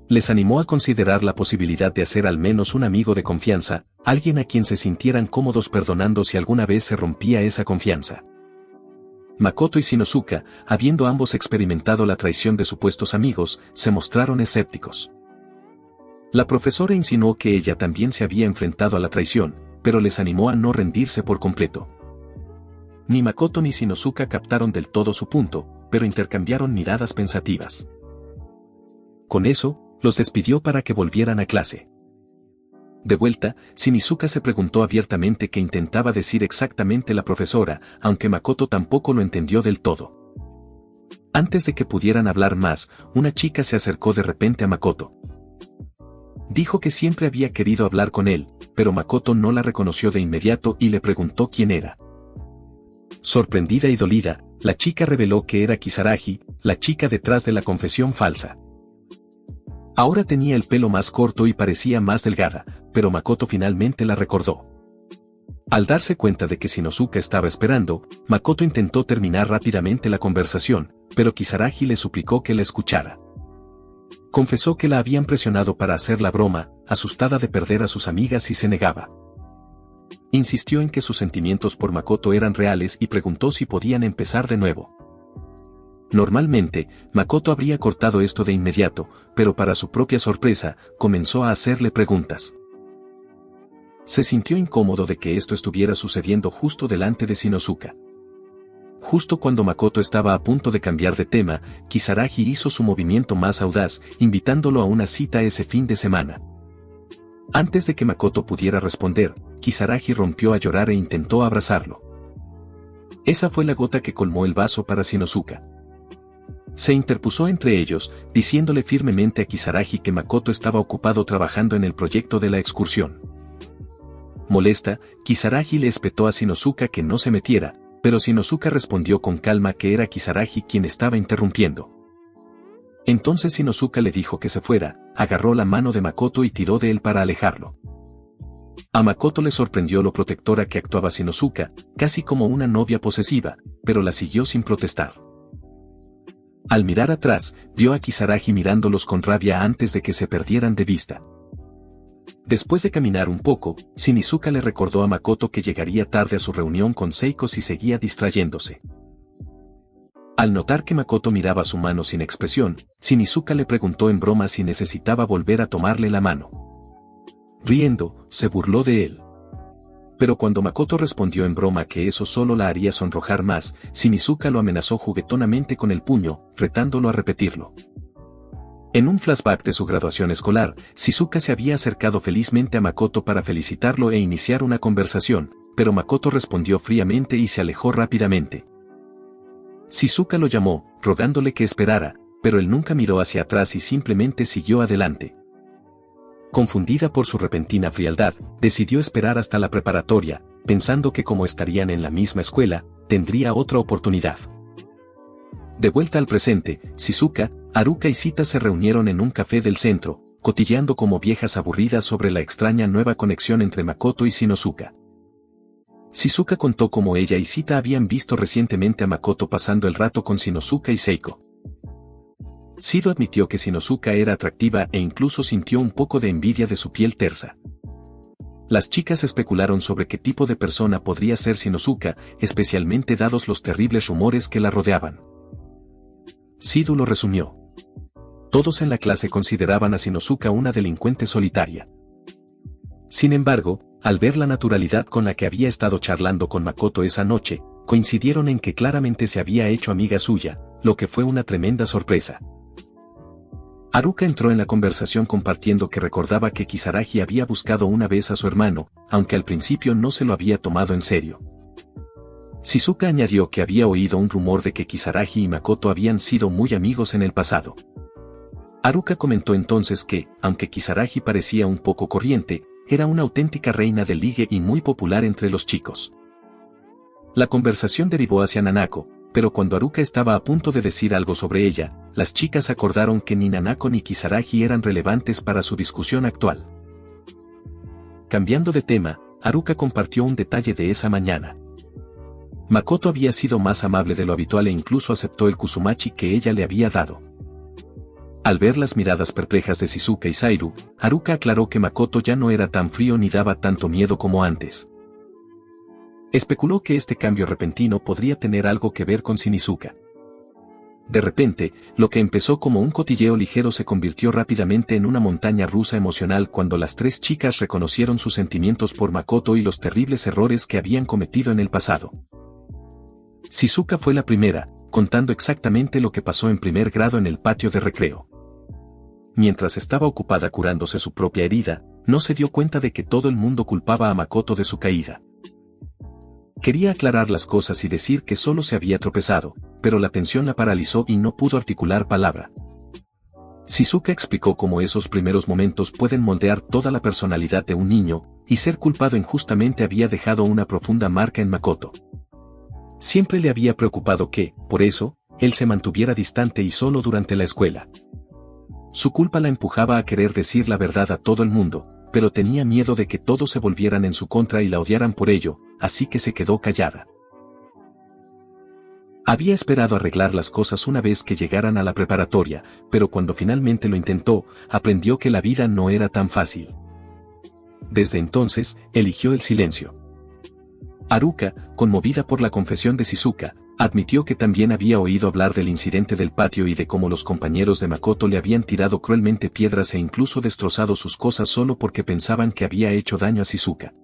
Les animó a considerar la posibilidad de hacer al menos un amigo de confianza, alguien a quien se sintieran cómodos perdonando si alguna vez se rompía esa confianza. Makoto y Shinosuka, habiendo ambos experimentado la traición de supuestos amigos, se mostraron escépticos. La profesora insinuó que ella también se había enfrentado a la traición, pero les animó a no rendirse por completo. Ni Makoto ni Shinosuka captaron del todo su punto, pero intercambiaron miradas pensativas. Con eso, los despidió para que volvieran a clase. De vuelta, Shinizuka se preguntó abiertamente qué intentaba decir exactamente la profesora, aunque Makoto tampoco lo entendió del todo. Antes de que pudieran hablar más, una chica se acercó de repente a Makoto. Dijo que siempre había querido hablar con él, pero Makoto no la reconoció de inmediato y le preguntó quién era. Sorprendida y dolida, la chica reveló que era Kisaragi, la chica detrás de la confesión falsa. Ahora tenía el pelo más corto y parecía más delgada, pero Makoto finalmente la recordó. Al darse cuenta de que Shinosuka estaba esperando, Makoto intentó terminar rápidamente la conversación, pero Kisaragi le suplicó que la escuchara. Confesó que la habían presionado para hacer la broma, asustada de perder a sus amigas y se negaba. Insistió en que sus sentimientos por Makoto eran reales y preguntó si podían empezar de nuevo. Normalmente, Makoto habría cortado esto de inmediato, pero para su propia sorpresa, comenzó a hacerle preguntas. Se sintió incómodo de que esto estuviera sucediendo justo delante de Shinosuka. Justo cuando Makoto estaba a punto de cambiar de tema, Kisaragi hizo su movimiento más audaz, invitándolo a una cita ese fin de semana. Antes de que Makoto pudiera responder, Kisaragi rompió a llorar e intentó abrazarlo. Esa fue la gota que colmó el vaso para Shinosuka. Se interpuso entre ellos, diciéndole firmemente a Kisaragi que Makoto estaba ocupado trabajando en el proyecto de la excursión. Molesta, Kisaragi le espetó a Shinosuka que no se metiera, pero Shinosuka respondió con calma que era Kisaragi quien estaba interrumpiendo. Entonces Shinosuka le dijo que se fuera, agarró la mano de Makoto y tiró de él para alejarlo. A Makoto le sorprendió lo protectora que actuaba Shinosuka, casi como una novia posesiva, pero la siguió sin protestar. Al mirar atrás, vio a Kisaragi mirándolos con rabia antes de que se perdieran de vista. Después de caminar un poco, Shinizuka le recordó a Makoto que llegaría tarde a su reunión con Seiko si seguía distrayéndose. Al notar que Makoto miraba su mano sin expresión, Shinizuka le preguntó en broma si necesitaba volver a tomarle la mano. Riendo, se burló de él. Pero cuando Makoto respondió en broma que eso solo la haría sonrojar más, Shinizuka lo amenazó juguetonamente con el puño, retándolo a repetirlo. En un flashback de su graduación escolar, Shizuka se había acercado felizmente a Makoto para felicitarlo e iniciar una conversación, pero Makoto respondió fríamente y se alejó rápidamente. Shizuka lo llamó, rogándole que esperara, pero él nunca miró hacia atrás y simplemente siguió adelante. Confundida por su repentina frialdad, decidió esperar hasta la preparatoria, pensando que como estarían en la misma escuela, tendría otra oportunidad. De vuelta al presente, Shizuka, Haruka y Sita se reunieron en un café del centro, cotilleando como viejas aburridas sobre la extraña nueva conexión entre Makoto y Shinosuka. Shizuka contó cómo ella y Sita habían visto recientemente a Makoto pasando el rato con Shinosuka y Seiko. Shido admitió que Shinosuka era atractiva e incluso sintió un poco de envidia de su piel tersa. Las chicas especularon sobre qué tipo de persona podría ser Shinosuka, especialmente dados los terribles rumores que la rodeaban. Shido lo resumió. Todos en la clase consideraban a Shinosuka una delincuente solitaria. Sin embargo, al ver la naturalidad con la que había estado charlando con Makoto esa noche, coincidieron en que claramente se había hecho amiga suya, lo que fue una tremenda sorpresa. Haruka entró en la conversación compartiendo que recordaba que Kisaragi había buscado una vez a su hermano, aunque al principio no se lo había tomado en serio. Shizuka añadió que había oído un rumor de que Kisaragi y Makoto habían sido muy amigos en el pasado. Haruka comentó entonces que, aunque Kisaragi parecía un poco corriente, era una auténtica reina del ligue y muy popular entre los chicos. La conversación derivó hacia Nanako, pero cuando Haruka estaba a punto de decir algo sobre ella, las chicas acordaron que ni Nanako ni Kisaragi eran relevantes para su discusión actual. Cambiando de tema, Haruka compartió un detalle de esa mañana. Makoto había sido más amable de lo habitual e incluso aceptó el kusumachi que ella le había dado. Al ver las miradas perplejas de Shizuka y Sairu, Haruka aclaró que Makoto ya no era tan frío ni daba tanto miedo como antes. Especuló que este cambio repentino podría tener algo que ver con Shinizuka. De repente, lo que empezó como un cotilleo ligero se convirtió rápidamente en una montaña rusa emocional cuando las tres chicas reconocieron sus sentimientos por Makoto y los terribles errores que habían cometido en el pasado. Shizuka fue la primera, contando exactamente lo que pasó en primer grado en el patio de recreo. Mientras estaba ocupada curándose su propia herida, no se dio cuenta de que todo el mundo culpaba a Makoto de su caída. Quería aclarar las cosas y decir que solo se había tropezado, pero la tensión la paralizó y no pudo articular palabra. Shizuka explicó cómo esos primeros momentos pueden moldear toda la personalidad de un niño, y ser culpado injustamente había dejado una profunda marca en Makoto. Siempre le había preocupado que, por eso, él se mantuviera distante y solo durante la escuela. Su culpa la empujaba a querer decir la verdad a todo el mundo, pero tenía miedo de que todos se volvieran en su contra y la odiaran por ello, así que se quedó callada. Había esperado arreglar las cosas una vez que llegaran a la preparatoria, pero cuando finalmente lo intentó, aprendió que la vida no era tan fácil. Desde entonces, eligió el silencio. Haruka, conmovida por la confesión de Shizuka, admitió que también había oído hablar del incidente del patio y de cómo los compañeros de Makoto le habían tirado cruelmente piedras e incluso destrozado sus cosas solo porque pensaban que había hecho daño a Shizuka.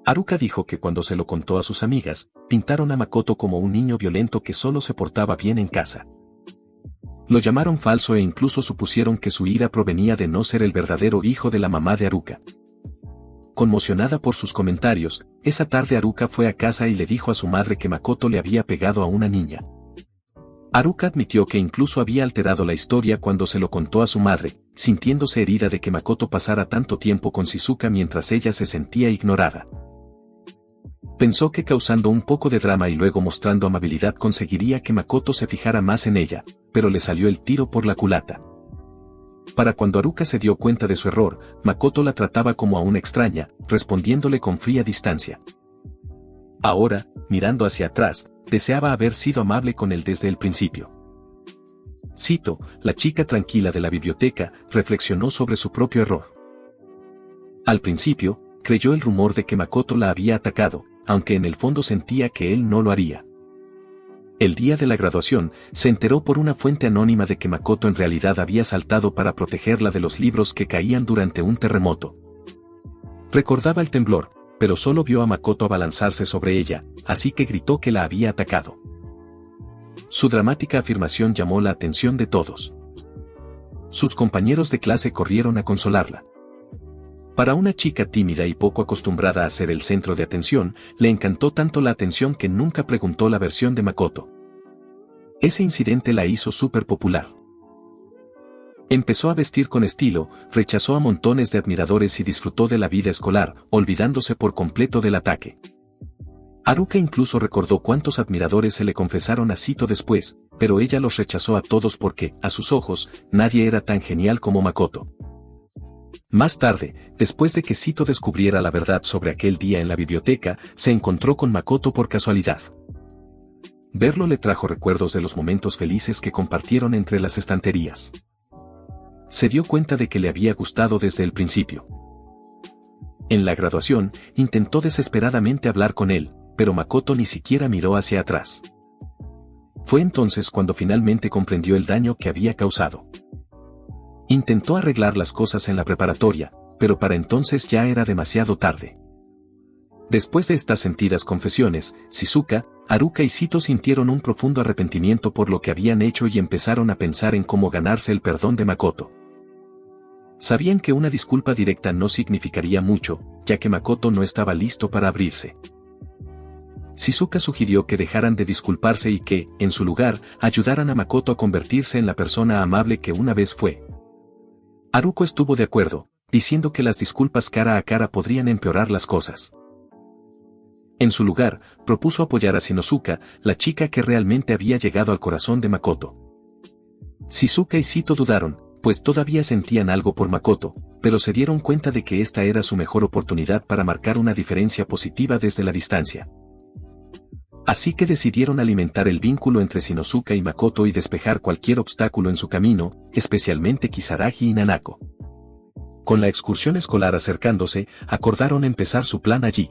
Haruka dijo que cuando se lo contó a sus amigas, pintaron a Makoto como un niño violento que solo se portaba bien en casa. Lo llamaron falso e incluso supusieron que su ira provenía de no ser el verdadero hijo de la mamá de Haruka. Conmocionada por sus comentarios, esa tarde Haruka fue a casa y le dijo a su madre que Makoto le había pegado a una niña. Haruka admitió que incluso había alterado la historia cuando se lo contó a su madre, sintiéndose herida de que Makoto pasara tanto tiempo con Shizuka mientras ella se sentía ignorada. Pensó que causando un poco de drama y luego mostrando amabilidad conseguiría que Makoto se fijara más en ella, pero le salió el tiro por la culata. Para cuando Haruka se dio cuenta de su error, Makoto la trataba como a una extraña, respondiéndole con fría distancia. Ahora, mirando hacia atrás, deseaba haber sido amable con él desde el principio. Cito, la chica tranquila de la biblioteca, reflexionó sobre su propio error. Al principio, creyó el rumor de que Makoto la había atacado, aunque en el fondo sentía que él no lo haría. El día de la graduación, se enteró por una fuente anónima de que Makoto en realidad había saltado para protegerla de los libros que caían durante un terremoto. Recordaba el temblor, pero solo vio a Makoto abalanzarse sobre ella, así que gritó que la había atacado. Su dramática afirmación llamó la atención de todos. Sus compañeros de clase corrieron a consolarla. Para una chica tímida y poco acostumbrada a ser el centro de atención, le encantó tanto la atención que nunca preguntó la versión de Makoto. Ese incidente la hizo súper popular. Empezó a vestir con estilo, rechazó a montones de admiradores y disfrutó de la vida escolar, olvidándose por completo del ataque. Haruka incluso recordó cuántos admiradores se le confesaron a Sito después, pero ella los rechazó a todos porque, a sus ojos, nadie era tan genial como Makoto. Más tarde, después de que Sito descubriera la verdad sobre aquel día en la biblioteca, se encontró con Makoto por casualidad. Verlo le trajo recuerdos de los momentos felices que compartieron entre las estanterías. Se dio cuenta de que le había gustado desde el principio. En la graduación, intentó desesperadamente hablar con él, pero Makoto ni siquiera miró hacia atrás. Fue entonces cuando finalmente comprendió el daño que había causado. Intentó arreglar las cosas en la preparatoria, pero para entonces ya era demasiado tarde. Después de estas sentidas confesiones, Shizuka, Haruka y Sito sintieron un profundo arrepentimiento por lo que habían hecho y empezaron a pensar en cómo ganarse el perdón de Makoto. Sabían que una disculpa directa no significaría mucho, ya que Makoto no estaba listo para abrirse. Shizuka sugirió que dejaran de disculparse y que, en su lugar, ayudaran a Makoto a convertirse en la persona amable que una vez fue. Haruka estuvo de acuerdo, diciendo que las disculpas cara a cara podrían empeorar las cosas. En su lugar, propuso apoyar a Shinosuka, la chica que realmente había llegado al corazón de Makoto. Shizuka y Sito dudaron, pues todavía sentían algo por Makoto, pero se dieron cuenta de que esta era su mejor oportunidad para marcar una diferencia positiva desde la distancia. Así que decidieron alimentar el vínculo entre Shinosuka y Makoto y despejar cualquier obstáculo en su camino, especialmente Kisaragi y Nanako. Con la excursión escolar acercándose, acordaron empezar su plan allí.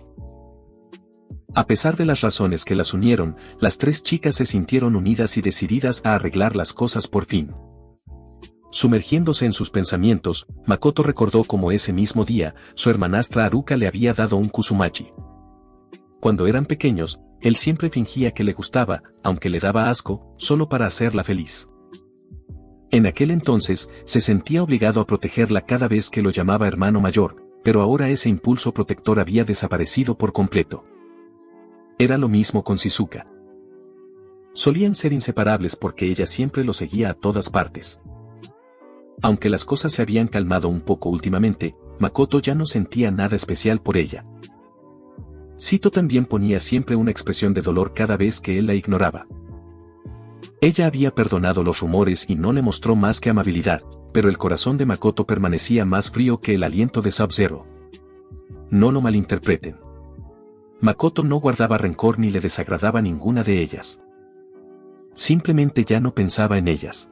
A pesar de las razones que las unieron, las tres chicas se sintieron unidas y decididas a arreglar las cosas por fin. Sumergiéndose en sus pensamientos, Makoto recordó cómo ese mismo día, su hermanastra Haruka le había dado un kusumachi. Cuando eran pequeños, él siempre fingía que le gustaba, aunque le daba asco, solo para hacerla feliz. En aquel entonces, se sentía obligado a protegerla cada vez que lo llamaba hermano mayor, pero ahora ese impulso protector había desaparecido por completo. Era lo mismo con Shizuka. Solían ser inseparables porque ella siempre lo seguía a todas partes. Aunque las cosas se habían calmado un poco últimamente, Makoto ya no sentía nada especial por ella. Sito también ponía siempre una expresión de dolor cada vez que él la ignoraba. Ella había perdonado los rumores y no le mostró más que amabilidad, pero el corazón de Makoto permanecía más frío que el aliento de Sub-Zero. No lo malinterpreten. Makoto no guardaba rencor ni le desagradaba ninguna de ellas. Simplemente ya no pensaba en ellas.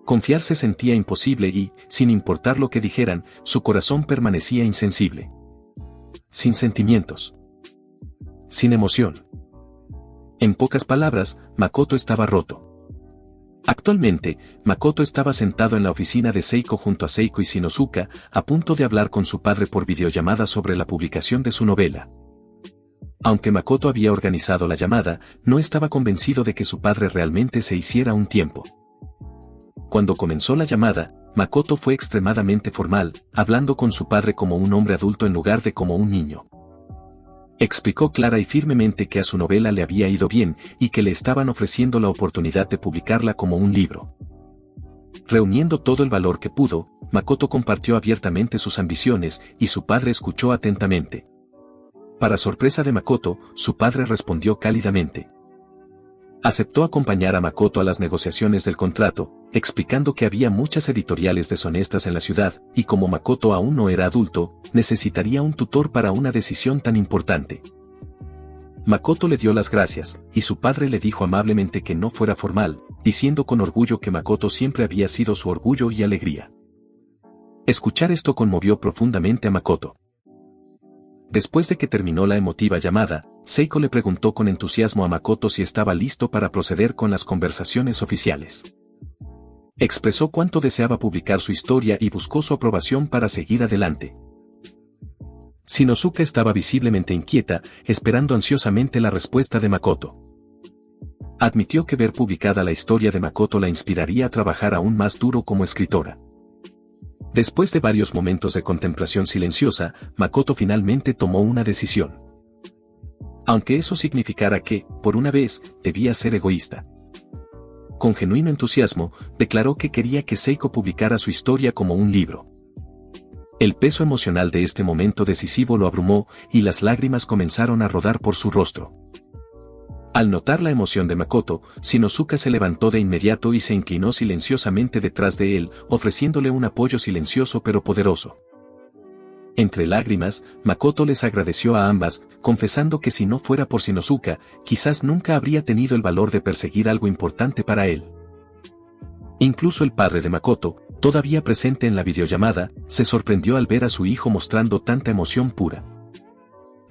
Confiar se sentía imposible y, sin importar lo que dijeran, su corazón permanecía insensible. Sin sentimientos. Sin emoción. En pocas palabras, Makoto estaba roto. Actualmente, Makoto estaba sentado en la oficina de Seiko junto a Seiko y Shinosuka, a punto de hablar con su padre por videollamada sobre la publicación de su novela. Aunque Makoto había organizado la llamada, no estaba convencido de que su padre realmente se hiciera un tiempo. Cuando comenzó la llamada, Makoto fue extremadamente formal, hablando con su padre como un hombre adulto en lugar de como un niño. Explicó clara y firmemente que a su novela le había ido bien y que le estaban ofreciendo la oportunidad de publicarla como un libro. Reuniendo todo el valor que pudo, Makoto compartió abiertamente sus ambiciones y su padre escuchó atentamente. Para sorpresa de Makoto, su padre respondió cálidamente. Aceptó acompañar a Makoto a las negociaciones del contrato, explicando que había muchas editoriales deshonestas en la ciudad, y como Makoto aún no era adulto, necesitaría un tutor para una decisión tan importante. Makoto le dio las gracias, y su padre le dijo amablemente que no fuera formal, diciendo con orgullo que Makoto siempre había sido su orgullo y alegría. Escuchar esto conmovió profundamente a Makoto. Después de que terminó la emotiva llamada, Seiko le preguntó con entusiasmo a Makoto si estaba listo para proceder con las conversaciones oficiales. Expresó cuánto deseaba publicar su historia y buscó su aprobación para seguir adelante. Shinosuka estaba visiblemente inquieta, esperando ansiosamente la respuesta de Makoto. Admitió que ver publicada la historia de Makoto la inspiraría a trabajar aún más duro como escritora. Después de varios momentos de contemplación silenciosa, Makoto finalmente tomó una decisión. Aunque eso significara que, por una vez, debía ser egoísta. Con genuino entusiasmo, declaró que quería que Seiko publicara su historia como un libro. El peso emocional de este momento decisivo lo abrumó y las lágrimas comenzaron a rodar por su rostro. Al notar la emoción de Makoto, Shinosuka se levantó de inmediato y se inclinó silenciosamente detrás de él, ofreciéndole un apoyo silencioso pero poderoso. Entre lágrimas, Makoto les agradeció a ambas, confesando que si no fuera por Shinosuka, quizás nunca habría tenido el valor de perseguir algo importante para él. Incluso el padre de Makoto, todavía presente en la videollamada, se sorprendió al ver a su hijo mostrando tanta emoción pura.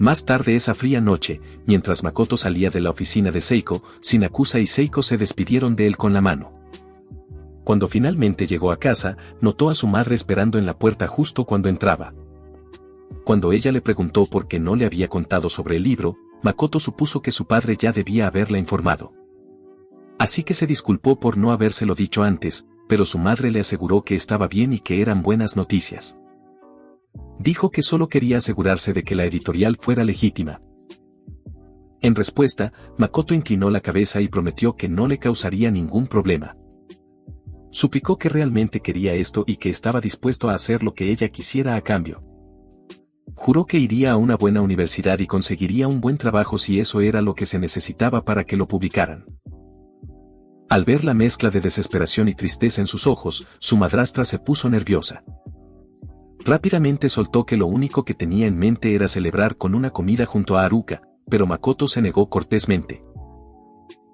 Más tarde esa fría noche, mientras Makoto salía de la oficina de Seiko, Shinakusa y Seiko se despidieron de él con la mano. Cuando finalmente llegó a casa, notó a su madre esperando en la puerta justo cuando entraba. Cuando ella le preguntó por qué no le había contado sobre el libro, Makoto supuso que su padre ya debía haberla informado. Así que se disculpó por no habérselo dicho antes, pero su madre le aseguró que estaba bien y que eran buenas noticias. Dijo que solo quería asegurarse de que la editorial fuera legítima. En respuesta, Makoto inclinó la cabeza y prometió que no le causaría ningún problema. Suplicó que realmente quería esto y que estaba dispuesto a hacer lo que ella quisiera a cambio. Juró que iría a una buena universidad y conseguiría un buen trabajo si eso era lo que se necesitaba para que lo publicaran. Al ver la mezcla de desesperación y tristeza en sus ojos, su madrastra se puso nerviosa. Rápidamente soltó que lo único que tenía en mente era celebrar con una comida junto a Haruka, pero Makoto se negó cortésmente.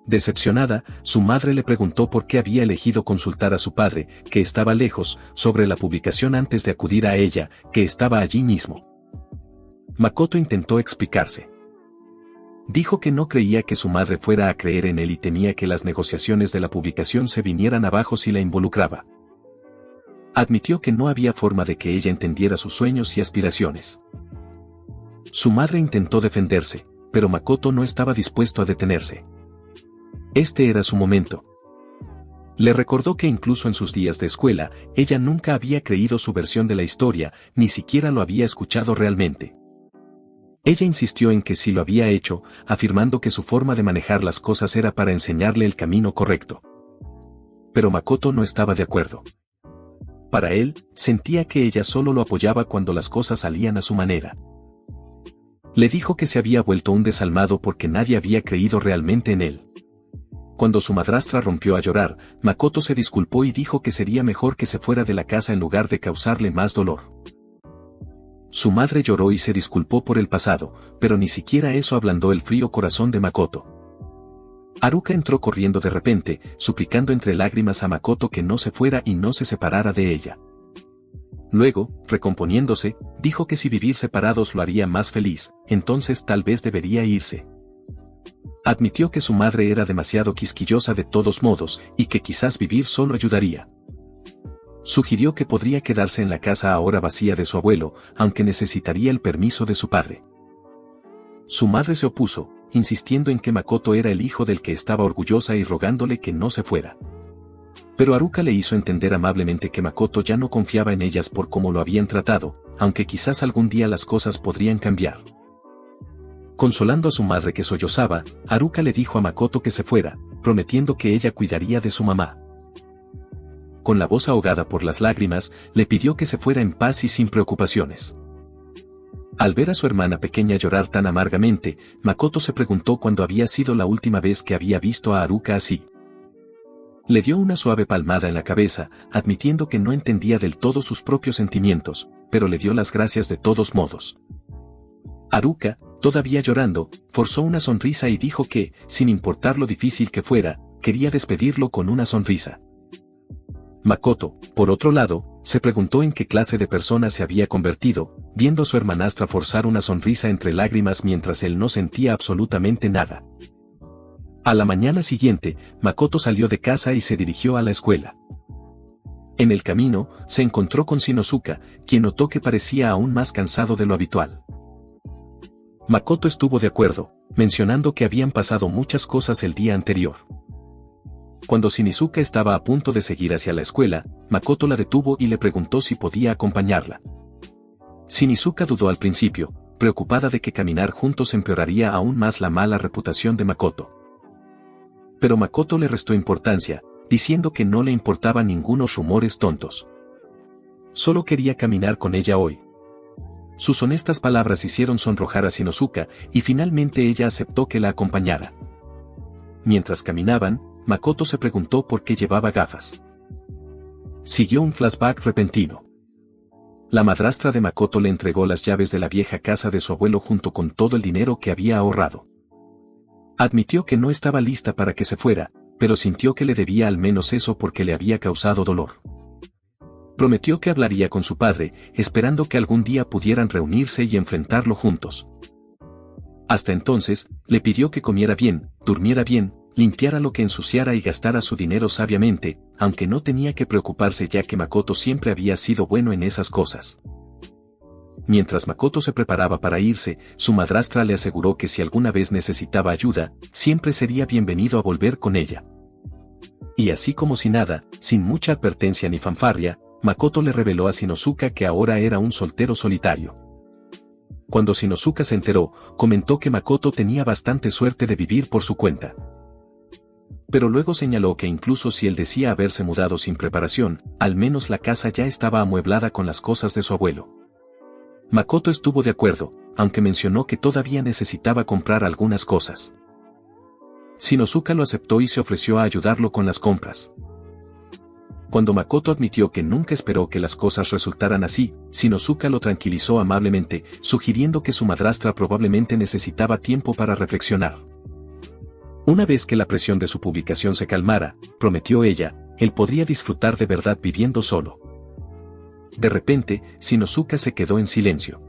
Decepcionada, su madre le preguntó por qué había elegido consultar a su padre, que estaba lejos, sobre la publicación antes de acudir a ella, que estaba allí mismo. Makoto intentó explicarse. Dijo que no creía que su madre fuera a creer en él y temía que las negociaciones de la publicación se vinieran abajo si la involucraba. Admitió que no había forma de que ella entendiera sus sueños y aspiraciones. Su madre intentó defenderse, pero Makoto no estaba dispuesto a detenerse. Este era su momento. Le recordó que incluso en sus días de escuela, ella nunca había creído su versión de la historia, ni siquiera lo había escuchado realmente. Ella insistió en que sí lo había hecho, afirmando que su forma de manejar las cosas era para enseñarle el camino correcto. Pero Makoto no estaba de acuerdo. Para él, sentía que ella solo lo apoyaba cuando las cosas salían a su manera. Le dijo que se había vuelto un desalmado porque nadie había creído realmente en él. Cuando su madrastra rompió a llorar, Makoto se disculpó y dijo que sería mejor que se fuera de la casa en lugar de causarle más dolor. Su madre lloró y se disculpó por el pasado, pero ni siquiera eso ablandó el frío corazón de Makoto. Haruka entró corriendo de repente, suplicando entre lágrimas a Makoto que no se fuera y no se separara de ella. Luego, recomponiéndose, dijo que si vivir separados lo haría más feliz, entonces tal vez debería irse. Admitió que su madre era demasiado quisquillosa de todos modos, y que quizás vivir solo ayudaría. Sugirió que podría quedarse en la casa ahora vacía de su abuelo, aunque necesitaría el permiso de su padre. Su madre se opuso, insistiendo en que Makoto era el hijo del que estaba orgullosa y rogándole que no se fuera. Pero Haruka le hizo entender amablemente que Makoto ya no confiaba en ellas por cómo lo habían tratado, aunque quizás algún día las cosas podrían cambiar. Consolando a su madre que sollozaba, Haruka le dijo a Makoto que se fuera, prometiendo que ella cuidaría de su mamá. Con la voz ahogada por las lágrimas, le pidió que se fuera en paz y sin preocupaciones. Al ver a su hermana pequeña llorar tan amargamente, Makoto se preguntó cuándo había sido la última vez que había visto a Haruka así. Le dio una suave palmada en la cabeza, admitiendo que no entendía del todo sus propios sentimientos, pero le dio las gracias de todos modos. Haruka, todavía llorando, forzó una sonrisa y dijo que, sin importar lo difícil que fuera, quería despedirlo con una sonrisa. Makoto, por otro lado, se preguntó en qué clase de persona se había convertido, viendo a su hermanastra forzar una sonrisa entre lágrimas mientras él no sentía absolutamente nada. A la mañana siguiente, Makoto salió de casa y se dirigió a la escuela. En el camino, se encontró con Shinosuka, quien notó que parecía aún más cansado de lo habitual. Makoto estuvo de acuerdo, mencionando que habían pasado muchas cosas el día anterior. Cuando Shinizuka estaba a punto de seguir hacia la escuela, Makoto la detuvo y le preguntó si podía acompañarla. Shinizuka dudó al principio, preocupada de que caminar juntos empeoraría aún más la mala reputación de Makoto. Pero Makoto le restó importancia, diciendo que no le importaban ningunos rumores tontos. Solo quería caminar con ella hoy. Sus honestas palabras hicieron sonrojar a Shinosuka, y finalmente ella aceptó que la acompañara. Mientras caminaban, Makoto se preguntó por qué llevaba gafas. Siguió un flashback repentino. La madrastra de Makoto le entregó las llaves de la vieja casa de su abuelo junto con todo el dinero que había ahorrado. Admitió que no estaba lista para que se fuera, pero sintió que le debía al menos eso porque le había causado dolor. Prometió que hablaría con su padre, esperando que algún día pudieran reunirse y enfrentarlo juntos. Hasta entonces, le pidió que comiera bien, durmiera bien, limpiara lo que ensuciara y gastara su dinero sabiamente, aunque no tenía que preocuparse ya que Makoto siempre había sido bueno en esas cosas. Mientras Makoto se preparaba para irse, su madrastra le aseguró que si alguna vez necesitaba ayuda, siempre sería bienvenido a volver con ella. Y así como si nada, sin mucha advertencia ni fanfarria, Makoto le reveló a Shinosuka que ahora era un soltero solitario. Cuando Shinosuka se enteró, comentó que Makoto tenía bastante suerte de vivir por su cuenta. Pero luego señaló que incluso si él decía haberse mudado sin preparación, al menos la casa ya estaba amueblada con las cosas de su abuelo. Makoto estuvo de acuerdo, aunque mencionó que todavía necesitaba comprar algunas cosas. Shinosuka lo aceptó y se ofreció a ayudarlo con las compras. Cuando Makoto admitió que nunca esperó que las cosas resultaran así, Shinosuka lo tranquilizó amablemente, sugiriendo que su madrastra probablemente necesitaba tiempo para reflexionar. Una vez que la presión de su publicación se calmara, prometió ella, él podría disfrutar de verdad viviendo solo. De repente, Shinosuka se quedó en silencio.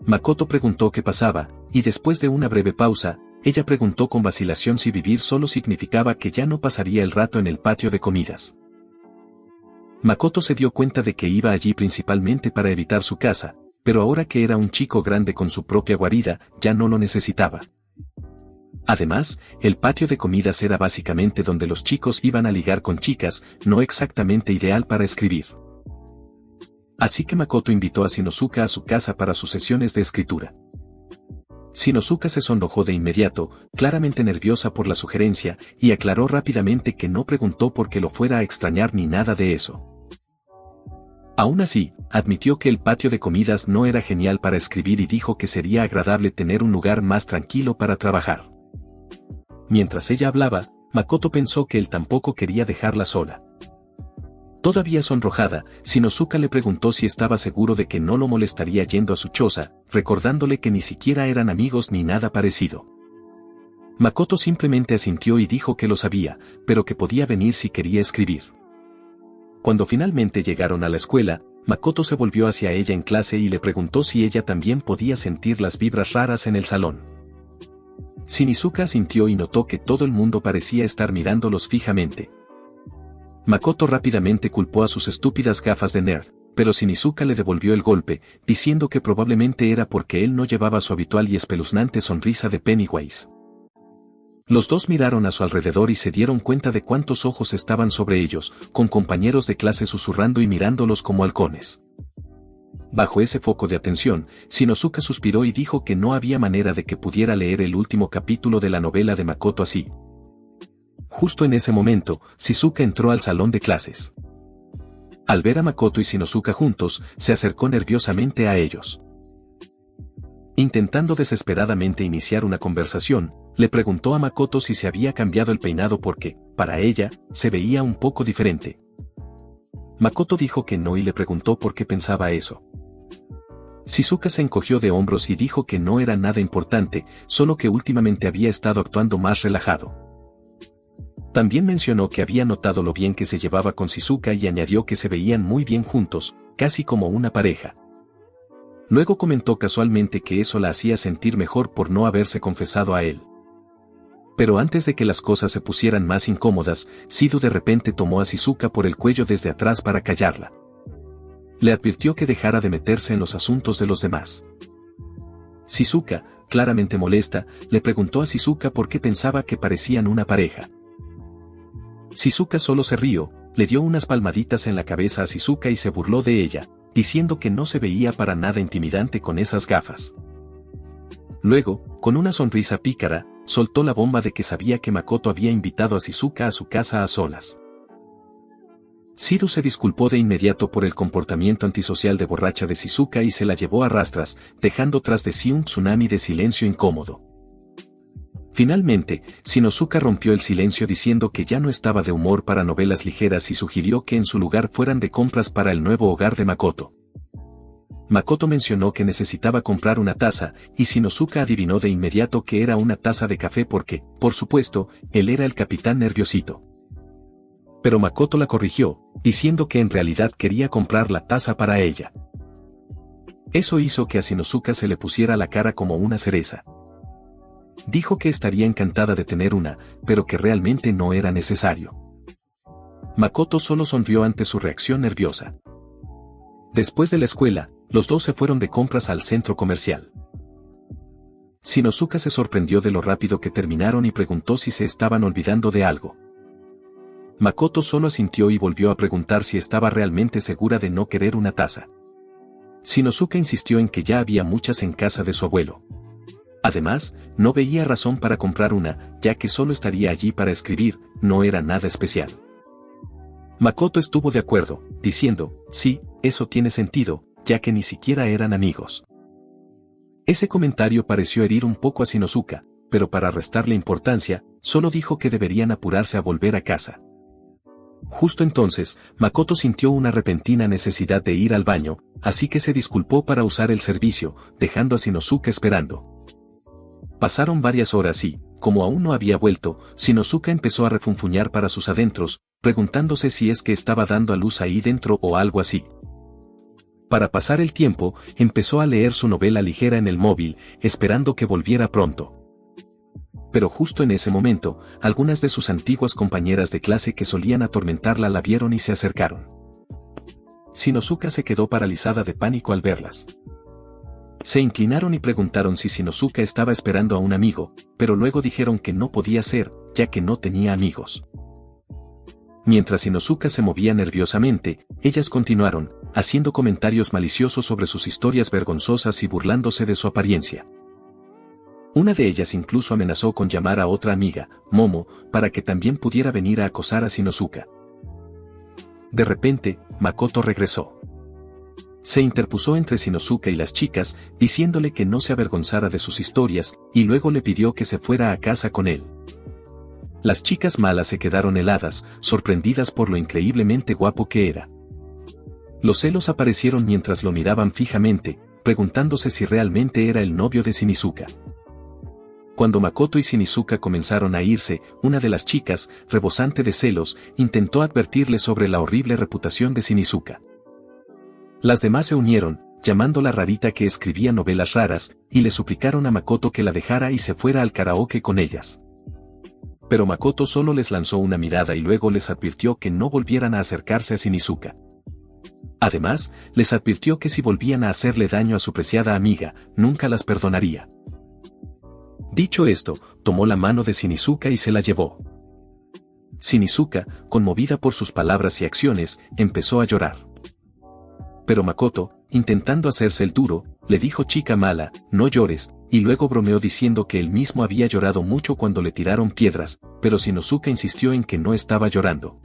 Makoto preguntó qué pasaba, y después de una breve pausa, ella preguntó con vacilación si vivir solo significaba que ya no pasaría el rato en el patio de comidas. Makoto se dio cuenta de que iba allí principalmente para evitar su casa, pero ahora que era un chico grande con su propia guarida, ya no lo necesitaba. Además, el patio de comidas era básicamente donde los chicos iban a ligar con chicas, no exactamente ideal para escribir. Así que Makoto invitó a Shinosuka a su casa para sus sesiones de escritura. Shinosuka se sonrojó de inmediato, claramente nerviosa por la sugerencia, y aclaró rápidamente que no preguntó por qué lo fuera a extrañar ni nada de eso. Aún así, admitió que el patio de comidas no era genial para escribir y dijo que sería agradable tener un lugar más tranquilo para trabajar. Mientras ella hablaba, Makoto pensó que él tampoco quería dejarla sola. Todavía sonrojada, Shinosuka le preguntó si estaba seguro de que no lo molestaría yendo a su choza, recordándole que ni siquiera eran amigos ni nada parecido. Makoto simplemente asintió y dijo que lo sabía, pero que podía venir si quería escribir. Cuando finalmente llegaron a la escuela, Makoto se volvió hacia ella en clase y le preguntó si ella también podía sentir las vibras raras en el salón. Shinizuka asintió y notó que todo el mundo parecía estar mirándolos fijamente. Makoto rápidamente culpó a sus estúpidas gafas de nerd, pero Shinizuka le devolvió el golpe, diciendo que probablemente era porque él no llevaba su habitual y espeluznante sonrisa de Pennywise. Los dos miraron a su alrededor y se dieron cuenta de cuántos ojos estaban sobre ellos, con compañeros de clase susurrando y mirándolos como halcones. Bajo ese foco de atención, Shinosuka suspiró y dijo que no había manera de que pudiera leer el último capítulo de la novela de Makoto así. Justo en ese momento, Shizuka entró al salón de clases. Al ver a Makoto y Shinosuka juntos, se acercó nerviosamente a ellos. Intentando desesperadamente iniciar una conversación, le preguntó a Makoto si se había cambiado el peinado porque, para ella, se veía un poco diferente. Makoto dijo que no y le preguntó por qué pensaba eso. Shizuka se encogió de hombros y dijo que no era nada importante, solo que últimamente había estado actuando más relajado. También mencionó que había notado lo bien que se llevaba con Shizuka y añadió que se veían muy bien juntos, casi como una pareja. Luego comentó casualmente que eso la hacía sentir mejor por no haberse confesado a él. Pero antes de que las cosas se pusieran más incómodas, Shido de repente tomó a Shizuka por el cuello desde atrás para callarla. Le advirtió que dejara de meterse en los asuntos de los demás. Shizuka, claramente molesta, le preguntó a Shizuka por qué pensaba que parecían una pareja. Shizuka solo se rió, le dio unas palmaditas en la cabeza a Shizuka y se burló de ella, diciendo que no se veía para nada intimidante con esas gafas. Luego, con una sonrisa pícara, soltó la bomba de que sabía que Makoto había invitado a Shizuka a su casa a solas. Shido se disculpó de inmediato por el comportamiento antisocial de borracha de Shizuka y se la llevó a rastras, dejando tras de sí un tsunami de silencio incómodo. Finalmente, Shinosuka rompió el silencio diciendo que ya no estaba de humor para novelas ligeras y sugirió que en su lugar fueran de compras para el nuevo hogar de Makoto. Makoto mencionó que necesitaba comprar una taza, y Shinosuka adivinó de inmediato que era una taza de café porque, por supuesto, él era el capitán nerviosito. Pero Makoto la corrigió, diciendo que en realidad quería comprar la taza para ella. Eso hizo que a Shinosuka se le pusiera la cara como una cereza. Dijo que estaría encantada de tener una, pero que realmente no era necesario. Makoto solo sonrió ante su reacción nerviosa. Después de la escuela, los dos se fueron de compras al centro comercial. Shinosuka se sorprendió de lo rápido que terminaron y preguntó si se estaban olvidando de algo. Makoto solo asintió y volvió a preguntar si estaba realmente segura de no querer una taza. Shinosuka insistió en que ya había muchas en casa de su abuelo. Además, no veía razón para comprar una, ya que solo estaría allí para escribir, no era nada especial. Makoto estuvo de acuerdo, diciendo, sí, eso tiene sentido, ya que ni siquiera eran amigos. Ese comentario pareció herir un poco a Shinosuka, pero para restarle importancia, solo dijo que deberían apurarse a volver a casa. Justo entonces, Makoto sintió una repentina necesidad de ir al baño, así que se disculpó para usar el servicio, dejando a Shinosuka esperando. Pasaron varias horas y, como aún no había vuelto, Shinosuka empezó a refunfuñar para sus adentros, preguntándose si es que estaba dando a luz ahí dentro o algo así. Para pasar el tiempo, empezó a leer su novela ligera en el móvil, esperando que volviera pronto. Pero justo en ese momento, algunas de sus antiguas compañeras de clase que solían atormentarla la vieron y se acercaron. Shinosuka se quedó paralizada de pánico al verlas. Se inclinaron y preguntaron si Shinosuka estaba esperando a un amigo, pero luego dijeron que no podía ser, ya que no tenía amigos. Mientras Shinosuka se movía nerviosamente, ellas continuaron, haciendo comentarios maliciosos sobre sus historias vergonzosas y burlándose de su apariencia. Una de ellas incluso amenazó con llamar a otra amiga, Momo, para que también pudiera venir a acosar a Shinosuka. De repente, Makoto regresó. Se interpuso entre Shinosuka y las chicas, diciéndole que no se avergonzara de sus historias, y luego le pidió que se fuera a casa con él. Las chicas malas se quedaron heladas, sorprendidas por lo increíblemente guapo que era. Los celos aparecieron mientras lo miraban fijamente, preguntándose si realmente era el novio de Shinizuka. Cuando Makoto y Shinizuka comenzaron a irse, una de las chicas, rebosante de celos, intentó advertirle sobre la horrible reputación de Shinizuka. Las demás se unieron, llamándola rarita que escribía novelas raras, y le suplicaron a Makoto que la dejara y se fuera al karaoke con ellas. Pero Makoto solo les lanzó una mirada y luego les advirtió que no volvieran a acercarse a Shinizuka. Además, les advirtió que si volvían a hacerle daño a su preciada amiga, nunca las perdonaría. Dicho esto, tomó la mano de Shinizuka y se la llevó. Shinizuka, conmovida por sus palabras y acciones, empezó a llorar. Pero Makoto, intentando hacerse el duro, le dijo: chica mala, no llores, y luego bromeó diciendo que él mismo había llorado mucho cuando le tiraron piedras, pero Shinizuka insistió en que no estaba llorando.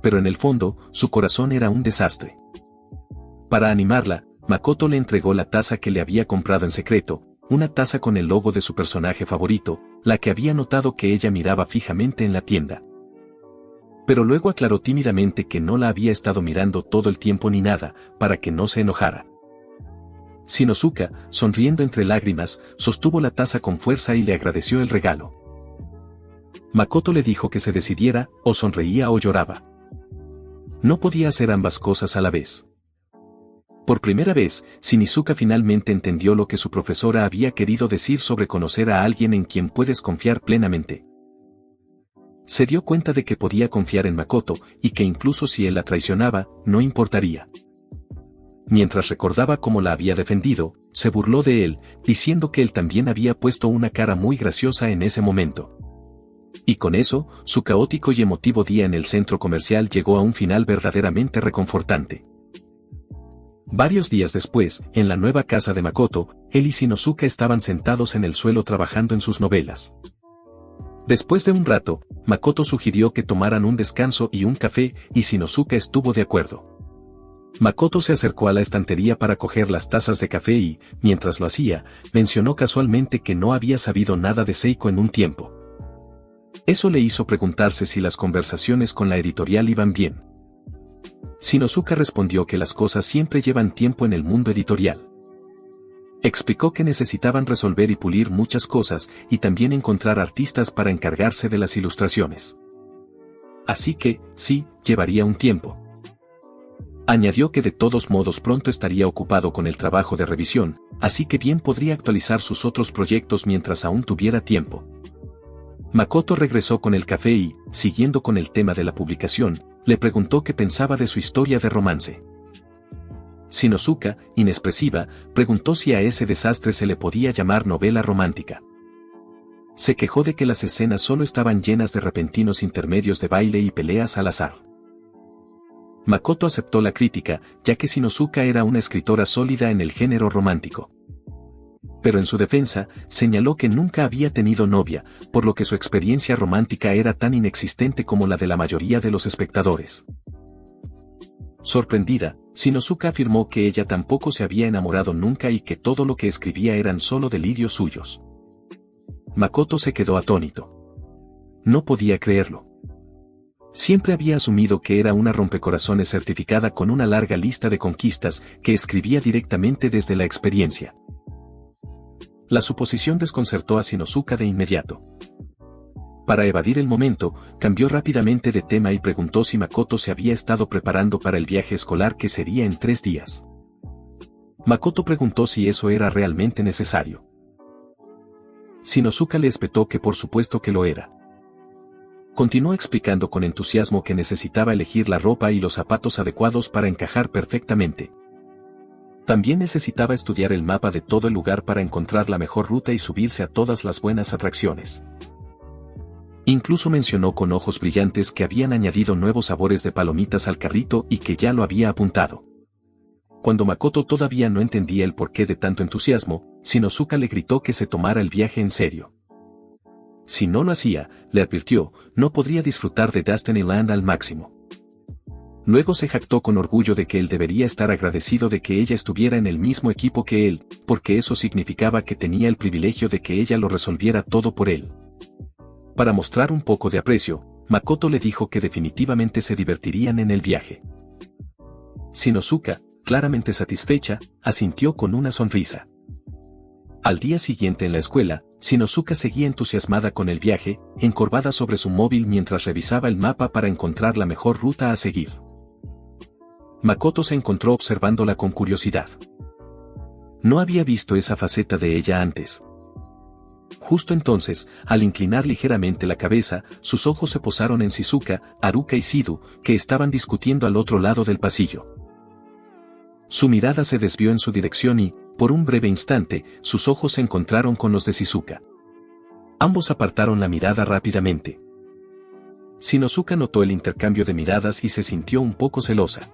Pero en el fondo, su corazón era un desastre. Para animarla, Makoto le entregó la taza que le había comprado en secreto, una taza con el logo de su personaje favorito, la que había notado que ella miraba fijamente en la tienda. Pero luego aclaró tímidamente que no la había estado mirando todo el tiempo ni nada, para que no se enojara. Shinizuka, sonriendo entre lágrimas, sostuvo la taza con fuerza y le agradeció el regalo. Makoto le dijo que se decidiera, o sonreía o lloraba. No podía hacer ambas cosas a la vez. Por primera vez, Shinizuka finalmente entendió lo que su profesora había querido decir sobre conocer a alguien en quien puedes confiar plenamente. Se dio cuenta de que podía confiar en Makoto, y que incluso si él la traicionaba, no importaría. Mientras recordaba cómo la había defendido, se burló de él, diciendo que él también había puesto una cara muy graciosa en ese momento. Y con eso, su caótico y emotivo día en el centro comercial llegó a un final verdaderamente reconfortante. Varios días después, en la nueva casa de Makoto, él y Shinizuka estaban sentados en el suelo trabajando en sus novelas. Después de un rato, Makoto sugirió que tomaran un descanso y un café, y Shinizuka estuvo de acuerdo. Makoto se acercó a la estantería para coger las tazas de café y, mientras lo hacía, mencionó casualmente que no había sabido nada de Seiko en un tiempo. Eso le hizo preguntarse si las conversaciones con la editorial iban bien. Shinizuka respondió que las cosas siempre llevan tiempo en el mundo editorial. Explicó que necesitaban resolver y pulir muchas cosas, y también encontrar artistas para encargarse de las ilustraciones. Así que, sí, llevaría un tiempo. Añadió que de todos modos pronto estaría ocupado con el trabajo de revisión, así que bien podría actualizar sus otros proyectos mientras aún tuviera tiempo. Makoto regresó con el café y, siguiendo con el tema de la publicación, le preguntó qué pensaba de su historia de romance. Shinizuka, inexpresiva, preguntó si a ese desastre se le podía llamar novela romántica. Se quejó de que las escenas solo estaban llenas de repentinos intermedios de baile y peleas al azar. Makoto aceptó la crítica, ya que Shinizuka era una escritora sólida en el género romántico. Pero en su defensa, señaló que nunca había tenido novia, por lo que su experiencia romántica era tan inexistente como la de la mayoría de los espectadores. Sorprendida, Shinizuka afirmó que ella tampoco se había enamorado nunca y que todo lo que escribía eran solo delirios suyos. Makoto se quedó atónito. No podía creerlo. Siempre había asumido que era una rompecorazones certificada con una larga lista de conquistas que escribía directamente desde la experiencia. La suposición desconcertó a Shinizuka de inmediato. Para evadir el momento, cambió rápidamente de tema y preguntó si Makoto se había estado preparando para el viaje escolar que sería en 3 días. Makoto preguntó si eso era realmente necesario. Shinizuka le espetó que por supuesto que lo era. Continuó explicando con entusiasmo que necesitaba elegir la ropa y los zapatos adecuados para encajar perfectamente. También necesitaba estudiar el mapa de todo el lugar para encontrar la mejor ruta y subirse a todas las buenas atracciones. Incluso mencionó con ojos brillantes que habían añadido nuevos sabores de palomitas al carrito y que ya lo había apuntado. Cuando Makoto todavía no entendía el porqué de tanto entusiasmo, Shinizuka le gritó que se tomara el viaje en serio. Si no lo hacía, le advirtió, no podría disfrutar de Disneyland al máximo. Luego se jactó con orgullo de que él debería estar agradecido de que ella estuviera en el mismo equipo que él, porque eso significaba que tenía el privilegio de que ella lo resolviera todo por él. Para mostrar un poco de aprecio, Makoto le dijo que definitivamente se divertirían en el viaje. Shinosuka, claramente satisfecha, asintió con una sonrisa. Al día siguiente en la escuela, Shinosuka seguía entusiasmada con el viaje, encorvada sobre su móvil mientras revisaba el mapa para encontrar la mejor ruta a seguir. Makoto se encontró observándola con curiosidad. No había visto esa faceta de ella antes. Justo entonces, al inclinar ligeramente la cabeza, sus ojos se posaron en Shizuka, Haruka y Shido, que estaban discutiendo al otro lado del pasillo. Su mirada se desvió en su dirección y, por un breve instante, sus ojos se encontraron con los de Shizuka. Ambos apartaron la mirada rápidamente. Shinosuka notó el intercambio de miradas y se sintió un poco celosa.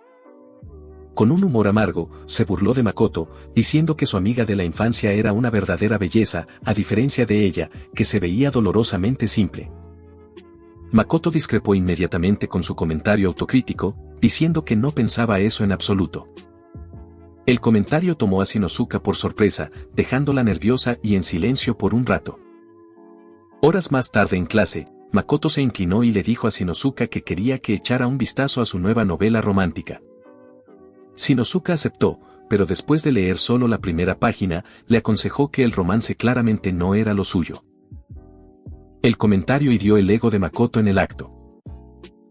Con un humor amargo, se burló de Makoto, diciendo que su amiga de la infancia era una verdadera belleza, a diferencia de ella, que se veía dolorosamente simple. Makoto discrepó inmediatamente con su comentario autocrítico, diciendo que no pensaba eso en absoluto. El comentario tomó a Shinosuka por sorpresa, dejándola nerviosa y en silencio por un rato. Horas más tarde en clase, Makoto se inclinó y le dijo a Shinosuka que quería que echara un vistazo a su nueva novela romántica. Shinosuka aceptó, pero después de leer solo la primera página, le aconsejó que el romance claramente no era lo suyo. El comentario hirió el ego de Makoto en el acto.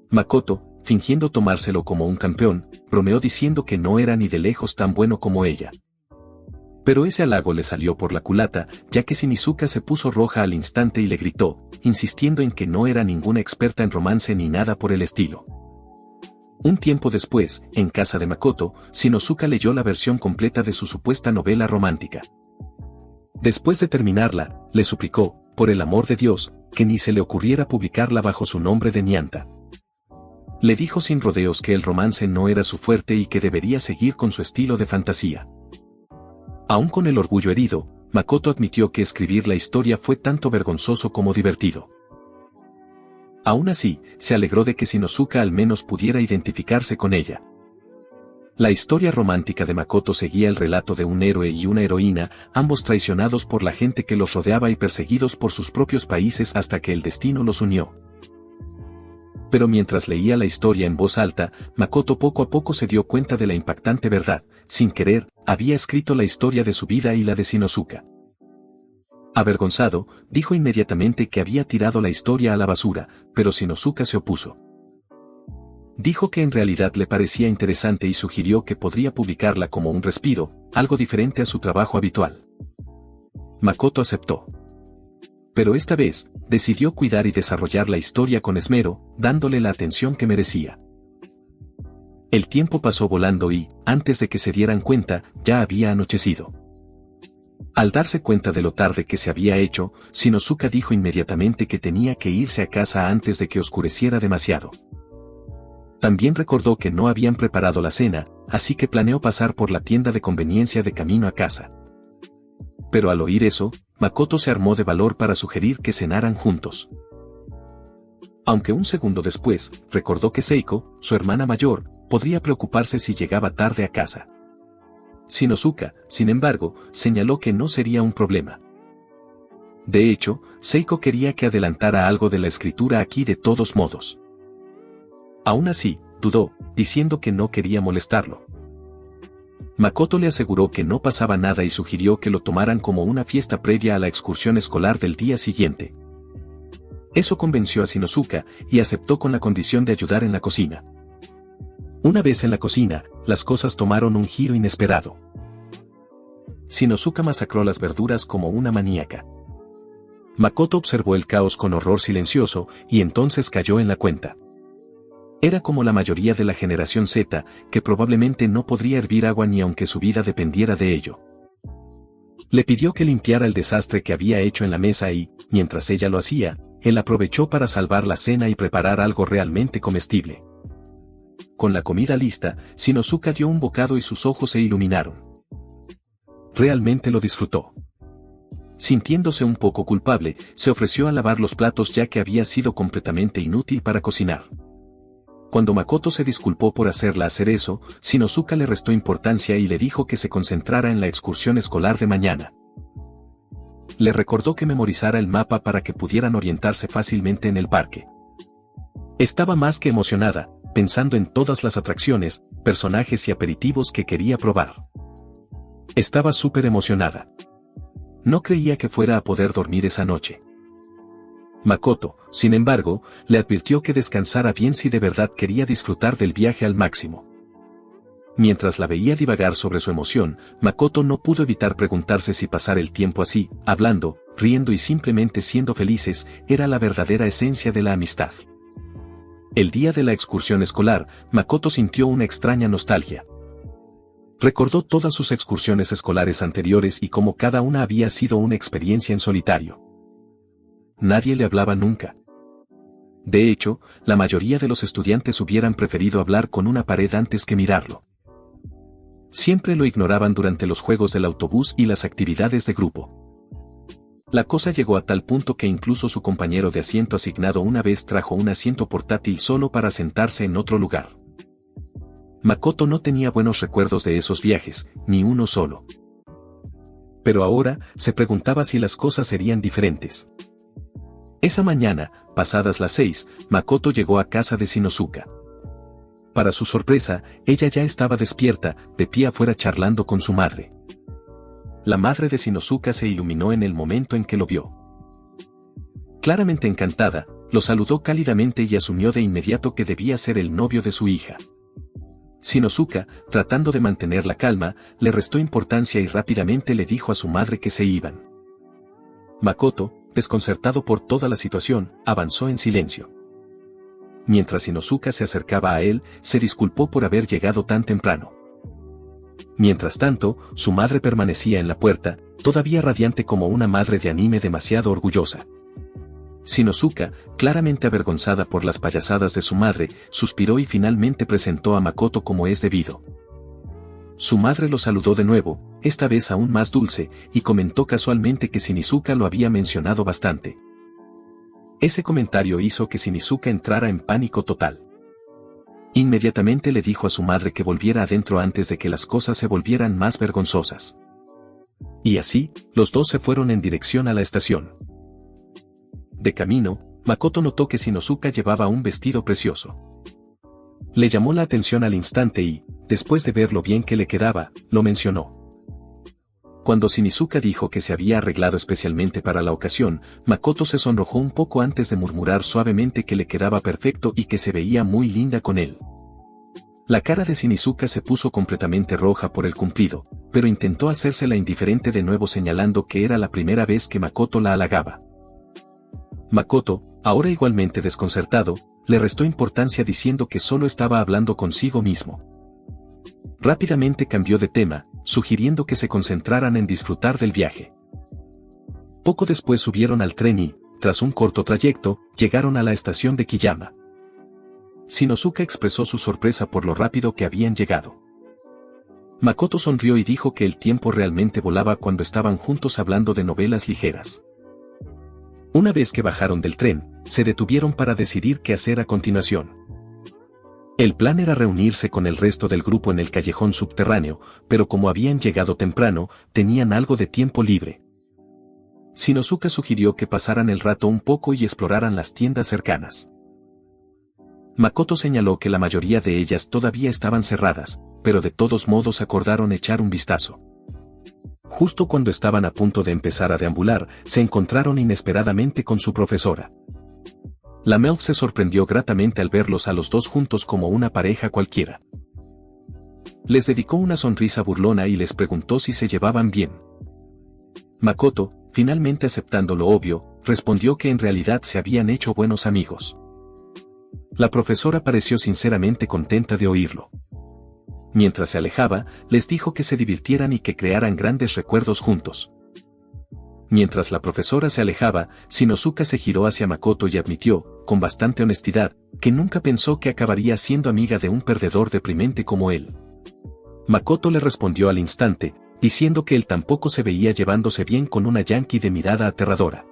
Makoto, fingiendo tomárselo como un campeón, bromeó diciendo que no era ni de lejos tan bueno como ella. Pero ese halago le salió por la culata, ya que Shinizuka se puso roja al instante y le gritó, insistiendo en que no era ninguna experta en romance ni nada por el estilo. Un tiempo después, en casa de Makoto, Shinosuka leyó la versión completa de su supuesta novela romántica. Después de terminarla, le suplicó, por el amor de Dios, que ni se le ocurriera publicarla bajo su nombre de Nyanta. Le dijo sin rodeos que el romance no era su fuerte y que debería seguir con su estilo de fantasía. Aún con el orgullo herido, Makoto admitió que escribir la historia fue tanto vergonzoso como divertido. Aún así, se alegró de que Shinosuka al menos pudiera identificarse con ella. La historia romántica de Makoto seguía el relato de un héroe y una heroína, ambos traicionados por la gente que los rodeaba y perseguidos por sus propios países hasta que el destino los unió. Pero mientras leía la historia en voz alta, Makoto poco a poco se dio cuenta de la impactante verdad, sin querer, había escrito la historia de su vida y la de Shinosuka. Avergonzado, dijo inmediatamente que había tirado la historia a la basura, pero Shinosuka se opuso. Dijo que en realidad le parecía interesante y sugirió que podría publicarla como un respiro, algo diferente a su trabajo habitual. Makoto aceptó. Pero esta vez, decidió cuidar y desarrollar la historia con esmero, dándole la atención que merecía. El tiempo pasó volando y, antes de que se dieran cuenta, ya había anochecido. Al darse cuenta de lo tarde que se había hecho, Shinosuka dijo inmediatamente que tenía que irse a casa antes de que oscureciera demasiado. También recordó que no habían preparado la cena, así que planeó pasar por la tienda de conveniencia de camino a casa. Pero al oír eso, Makoto se armó de valor para sugerir que cenaran juntos. Aunque un segundo después, recordó que Seiko, su hermana mayor, podría preocuparse si llegaba tarde a casa. Shinosuka, sin embargo, señaló que no sería un problema. De hecho, Seiko quería que adelantara algo de la escritura aquí de todos modos. Aún así, dudó, diciendo que no quería molestarlo. Makoto le aseguró que no pasaba nada y sugirió que lo tomaran como una fiesta previa a la excursión escolar del día siguiente. Eso convenció a Shinosuka, y aceptó con la condición de ayudar en la cocina. Una vez en la cocina, las cosas tomaron un giro inesperado. Shinosuka masacró las verduras como una maníaca. Makoto observó el caos con horror silencioso, y entonces cayó en la cuenta. Era como la mayoría de la generación Z, que probablemente no podría hervir agua ni aunque su vida dependiera de ello. Le pidió que limpiara el desastre que había hecho en la mesa y, mientras ella lo hacía, él aprovechó para salvar la cena y preparar algo realmente comestible. Con la comida lista, Shinosuka dio un bocado y sus ojos se iluminaron. Realmente lo disfrutó. Sintiéndose un poco culpable, se ofreció a lavar los platos ya que había sido completamente inútil para cocinar. Cuando Makoto se disculpó por hacerla hacer eso, Shinosuka le restó importancia y le dijo que se concentrara en la excursión escolar de mañana. le recordó que memorizara el mapa para que pudieran orientarse fácilmente en el parque. Estaba más que emocionada, pensando en todas las atracciones, personajes y aperitivos que quería probar. Estaba súper emocionada. No creía que fuera a poder dormir esa noche. Makoto, sin embargo, le advirtió que descansara bien si de verdad quería disfrutar del viaje al máximo. Mientras la veía divagar sobre su emoción, Makoto no pudo evitar preguntarse si pasar el tiempo así, hablando, riendo y simplemente siendo felices, era la verdadera esencia de la amistad. El día de la excursión escolar, Makoto sintió una extraña nostalgia. Recordó todas sus excursiones escolares anteriores y cómo cada una había sido una experiencia en solitario. Nadie le hablaba nunca. De hecho, la mayoría de los estudiantes hubieran preferido hablar con una pared antes que mirarlo. Siempre lo ignoraban durante los juegos del autobús y las actividades de grupo. La cosa llegó a tal punto que incluso su compañero de asiento asignado una vez trajo un asiento portátil solo para sentarse en otro lugar. Makoto no tenía buenos recuerdos de esos viajes, ni uno solo. Pero ahora, se preguntaba si las cosas serían diferentes. Esa mañana, pasadas las 6, Makoto llegó a casa de Shinosuka. Para su sorpresa, ella ya estaba despierta, de pie afuera charlando con su madre. La madre de Shinosuka se iluminó en el momento en que lo vio. Claramente encantada, lo saludó cálidamente y asumió de inmediato que debía ser el novio de su hija. Shinosuka, tratando de mantener la calma, le restó importancia y rápidamente le dijo a su madre que se iban. Makoto, desconcertado por toda la situación, avanzó en silencio. Mientras Shinosuka se acercaba a él, se disculpó por haber llegado tan temprano. Mientras tanto, su madre permanecía en la puerta, todavía radiante como una madre de anime demasiado orgullosa. Shinosuka, claramente avergonzada por las payasadas de su madre, suspiró y finalmente presentó a Makoto como es debido. Su madre lo saludó de nuevo, esta vez aún más dulce, y comentó casualmente que Shinizuka lo había mencionado bastante. Ese comentario hizo que Shinizuka entrara en pánico total. Inmediatamente le dijo a su madre que volviera adentro antes de que las cosas se volvieran más vergonzosas. Y así, los dos se fueron en dirección a la estación. De camino, Makoto notó que Shinosuka llevaba un vestido precioso. Le llamó la atención al instante y, después de ver lo bien que le quedaba, lo mencionó. Cuando Shinizuka dijo que se había arreglado especialmente para la ocasión, Makoto se sonrojó un poco antes de murmurar suavemente que le quedaba perfecto y que se veía muy linda con él. La cara de Shinizuka se puso completamente roja por el cumplido, pero intentó hacérsela indiferente de nuevo señalando que era la primera vez que Makoto la halagaba. Makoto, ahora igualmente desconcertado, le restó importancia diciendo que solo estaba hablando consigo mismo. Rápidamente cambió de tema, sugiriendo que se concentraran en disfrutar del viaje. Poco después subieron al tren y, tras un corto trayecto, llegaron a la estación de Kiyama. Shinosuka expresó su sorpresa por lo rápido que habían llegado. Makoto sonrió y dijo que el tiempo realmente volaba cuando estaban juntos hablando de novelas ligeras. Una vez que bajaron del tren, se detuvieron para decidir qué hacer a continuación. El plan era reunirse con el resto del grupo en el callejón subterráneo, pero como habían llegado temprano, tenían algo de tiempo libre. Shinosuka sugirió que pasaran el rato un poco y exploraran las tiendas cercanas. Makoto señaló que la mayoría de ellas todavía estaban cerradas, pero de todos modos acordaron echar un vistazo. Justo cuando estaban a punto de empezar a deambular, se encontraron inesperadamente con su profesora. La Mel se sorprendió gratamente al verlos a los dos juntos como una pareja cualquiera. Les dedicó una sonrisa burlona y les preguntó si se llevaban bien. Makoto, finalmente aceptando lo obvio, respondió que en realidad se habían hecho buenos amigos. La profesora pareció sinceramente contenta de oírlo. Mientras se alejaba, les dijo que se divirtieran y que crearan grandes recuerdos juntos. Mientras la profesora se alejaba, Shinosuka se giró hacia Makoto y admitió, con bastante honestidad, que nunca pensó que acabaría siendo amiga de un perdedor deprimente como él. Makoto le respondió al instante, diciendo que él tampoco se veía llevándose bien con una yankee de mirada aterradora.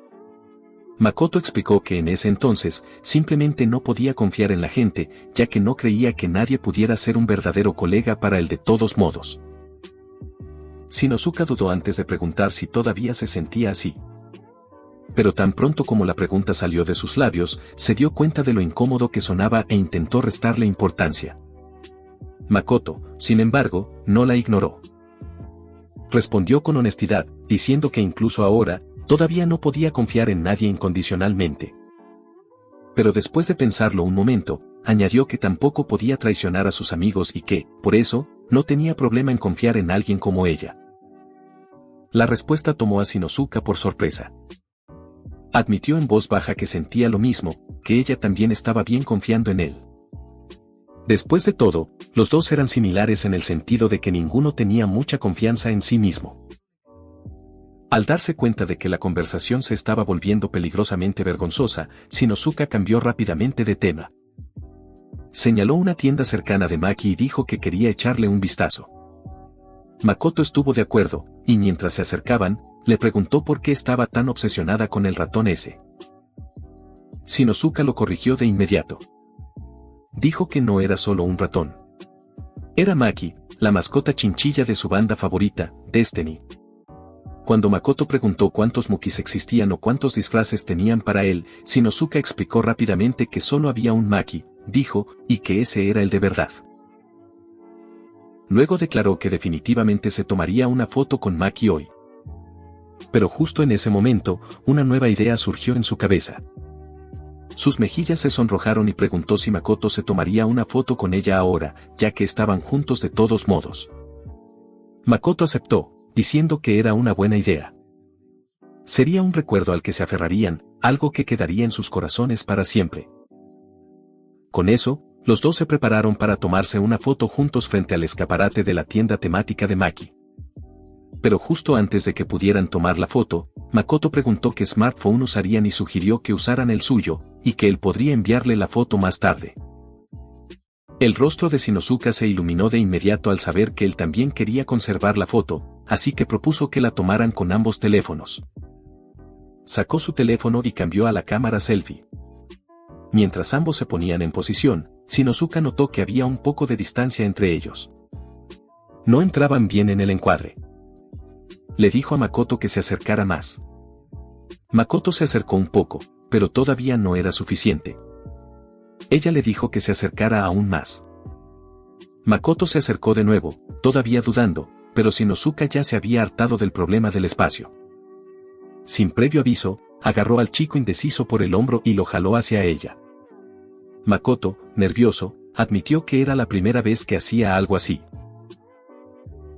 Makoto explicó que en ese entonces, simplemente no podía confiar en la gente, ya que no creía que nadie pudiera ser un verdadero colega para él de todos modos. Shinosuka dudó antes de preguntar si todavía se sentía así. pero tan pronto como la pregunta salió de sus labios, se dio cuenta de lo incómodo que sonaba e intentó restarle importancia. Makoto, sin embargo, no la ignoró. Respondió con honestidad, diciendo que incluso ahora, todavía no podía confiar en nadie incondicionalmente. Pero después de pensarlo un momento, añadió que tampoco podía traicionar a sus amigos y que, por eso, no tenía problema en confiar en alguien como ella. La respuesta tomó a Shinosuka por sorpresa. Admitió en voz baja que sentía lo mismo, que ella también estaba bien confiando en él. Después de todo, los dos eran similares en el sentido de que ninguno tenía mucha confianza en sí mismo. Al darse cuenta de que la conversación se estaba volviendo peligrosamente vergonzosa, Shinosuka cambió rápidamente de tema. Señaló una tienda cercana de Maki y dijo que quería echarle un vistazo. Makoto estuvo de acuerdo, y mientras se acercaban, le preguntó por qué estaba tan obsesionada con el ratón ese. Shinosuka lo corrigió de inmediato. Dijo que no era solo un ratón. Era Maki, la mascota chinchilla de su banda favorita, Destiny. Cuando Makoto preguntó cuántos Mukis existían o cuántos disfraces tenían para él, Shinosuka explicó rápidamente que solo había un Maki, dijo, y que ese era el de verdad. Luego declaró que definitivamente se tomaría una foto con Maki hoy. Pero justo en ese momento, una nueva idea surgió en su cabeza. Sus mejillas se sonrojaron y preguntó si Makoto se tomaría una foto con ella ahora, ya que estaban juntos de todos modos. Makoto aceptó, diciendo que era una buena idea. Sería un recuerdo al que se aferrarían, algo que quedaría en sus corazones para siempre. Con eso, los dos se prepararon para tomarse una foto juntos frente al escaparate de la tienda temática de Maki. Pero justo antes de que pudieran tomar la foto, Makoto preguntó qué smartphone usarían y sugirió que usaran el suyo, y que él podría enviarle la foto más tarde. El rostro de Shinosuka se iluminó de inmediato al saber que él también quería conservar la foto, así que propuso que la tomaran con ambos teléfonos. Sacó su teléfono y cambió a la cámara selfie. Mientras ambos se ponían en posición, Shinosuka notó que había un poco de distancia entre ellos. No entraban bien en el encuadre. Le dijo a Makoto que se acercara más. Makoto se acercó un poco, pero todavía no era suficiente. Ella le dijo que se acercara aún más. Makoto se acercó de nuevo, todavía dudando, pero Shinosuka ya se había hartado del problema del espacio. Sin previo aviso, agarró al chico indeciso por el hombro y lo jaló hacia ella. Makoto, nervioso, admitió que era la primera vez que hacía algo así.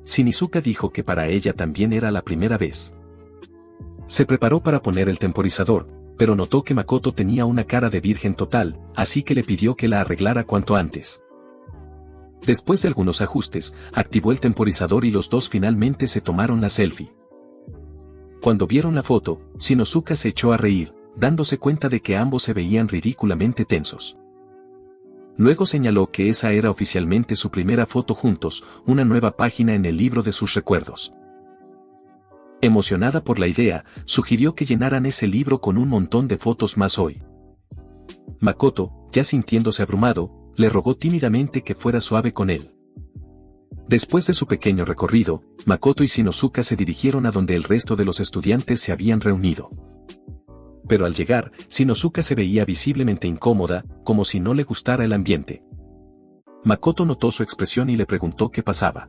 Shinizuka dijo que para ella también era la primera vez. Se preparó para poner el temporizador, pero notó que Makoto tenía una cara de virgen total, así que le pidió que la arreglara cuanto antes. Después de algunos ajustes, activó el temporizador y los dos finalmente se tomaron la selfie. Cuando vieron la foto, Shinosuka se echó a reír, dándose cuenta de que ambos se veían ridículamente tensos. Luego señaló que esa era oficialmente su primera foto juntos, una nueva página en el libro de sus recuerdos. Emocionada por la idea, sugirió que llenaran ese libro con un montón de fotos más hoy. Makoto, ya sintiéndose abrumado, le rogó tímidamente que fuera suave con él. Después de su pequeño recorrido, Makoto y Shinosuka se dirigieron a donde el resto de los estudiantes se habían reunido. Pero al llegar, Shinosuka se veía visiblemente incómoda, como si no le gustara el ambiente. Makoto notó su expresión y le preguntó qué pasaba.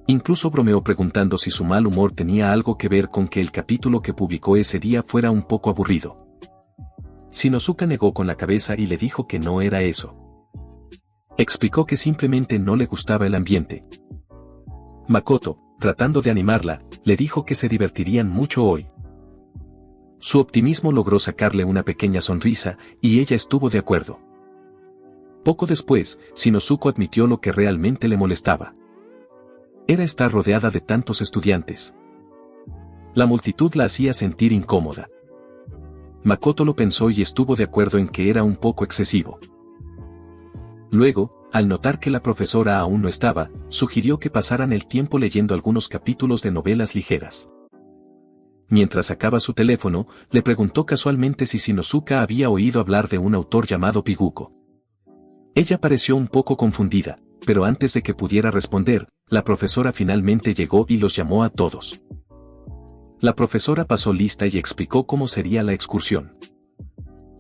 Incluso bromeó preguntando si su mal humor tenía algo que ver con que el capítulo que publicó ese día fuera un poco aburrido. Shinosuka negó con la cabeza y le dijo que no era eso. Explicó que simplemente no le gustaba el ambiente. Makoto, tratando de animarla, le dijo que se divertirían mucho hoy. Su optimismo logró sacarle una pequeña sonrisa, y ella estuvo de acuerdo. Poco después, Shinosuke admitió lo que realmente le molestaba. Era estar rodeada de tantos estudiantes. La multitud la hacía sentir incómoda. Makoto lo pensó y estuvo de acuerdo en que era un poco excesivo. Luego, al notar que la profesora aún no estaba, sugirió que pasaran el tiempo leyendo algunos capítulos de novelas ligeras. Mientras sacaba su teléfono, le preguntó casualmente si Shinosuka había oído hablar de un autor llamado Piguko. Ella pareció un poco confundida, pero antes de que pudiera responder, la profesora finalmente llegó y los llamó a todos. La profesora pasó lista y explicó cómo sería la excursión.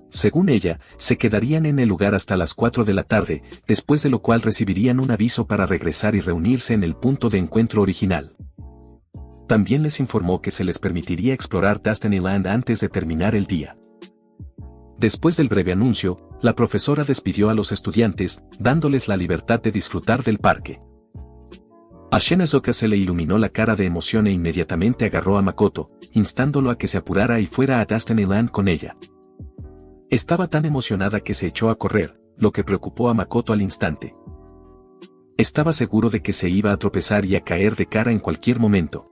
Según ella, se quedarían en el lugar hasta las 4 de la tarde, después de lo cual recibirían un aviso para regresar y reunirse en el punto de encuentro original. También les informó que se les permitiría explorar Destinyland antes de terminar el día. Después del breve anuncio, la profesora despidió a los estudiantes, dándoles la libertad de disfrutar del parque. A Shinazuka se le iluminó la cara de emoción e inmediatamente agarró a Makoto, instándolo a que se apurara y fuera a Destinyland con ella. Estaba tan emocionada que se echó a correr, lo que preocupó a Makoto al instante. Estaba seguro de que se iba a tropezar y a caer de cara en cualquier momento.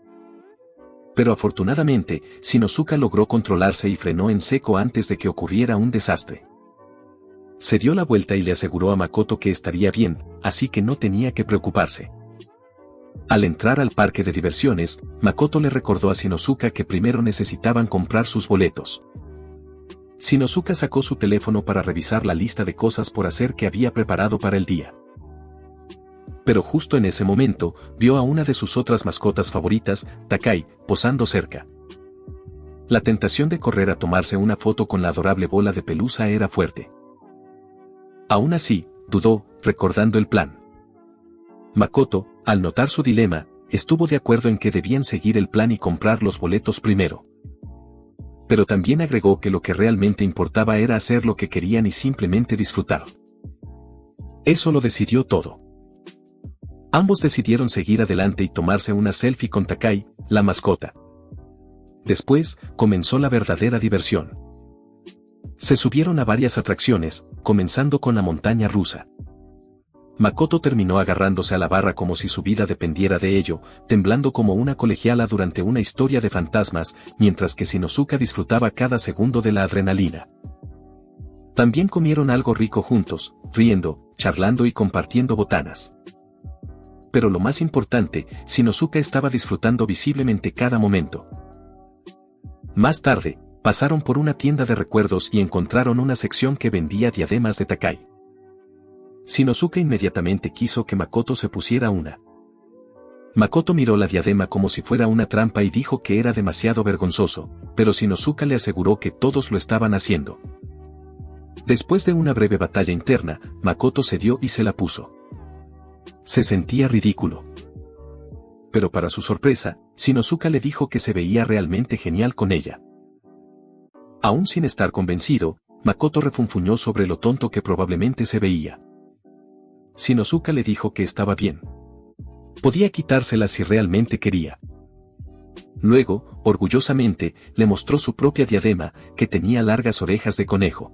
Pero afortunadamente, Shinosuka logró controlarse y frenó en seco antes de que ocurriera un desastre. Se dio la vuelta y le aseguró a Makoto que estaría bien, así que no tenía que preocuparse. Al entrar al parque de diversiones, Makoto le recordó a Shinosuka que primero necesitaban comprar sus boletos. Shinosuka sacó su teléfono para revisar la lista de cosas por hacer que había preparado para el día. Pero justo en ese momento, vio a una de sus otras mascotas favoritas, Takai, posando cerca. La tentación de correr a tomarse una foto con la adorable bola de pelusa era fuerte. Aún así, dudó, recordando el plan. Makoto, al notar su dilema, estuvo de acuerdo en que debían seguir el plan y comprar los boletos primero. Pero también agregó que lo que realmente importaba era hacer lo que querían y simplemente disfrutar. Eso lo decidió todo. Ambos decidieron seguir adelante y tomarse una selfie con Takai, la mascota. Después, comenzó la verdadera diversión. Se subieron a varias atracciones, comenzando con la montaña rusa. Makoto terminó agarrándose a la barra como si su vida dependiera de ello, temblando como una colegiala durante una historia de fantasmas, mientras que Shinosuka disfrutaba cada segundo de la adrenalina. También comieron algo rico juntos, riendo, charlando y compartiendo botanas. Pero lo más importante, Shinosuka estaba disfrutando visiblemente cada momento. Más tarde, pasaron por una tienda de recuerdos y encontraron una sección que vendía diademas de Takai. Shinosuka inmediatamente quiso que Makoto se pusiera una. Makoto miró la diadema como si fuera una trampa y dijo que era demasiado vergonzoso, pero Shinosuka le aseguró que todos lo estaban haciendo. Después de una breve batalla interna, Makoto cedió y se la puso. Se sentía ridículo. Pero para su sorpresa, Shinosuka le dijo que se veía realmente genial con ella. Aún sin estar convencido, Makoto refunfuñó sobre lo tonto que probablemente se veía. Shinosuka le dijo que estaba bien. Podía quitársela si realmente quería. Luego, orgullosamente, le mostró su propia diadema, que tenía largas orejas de conejo.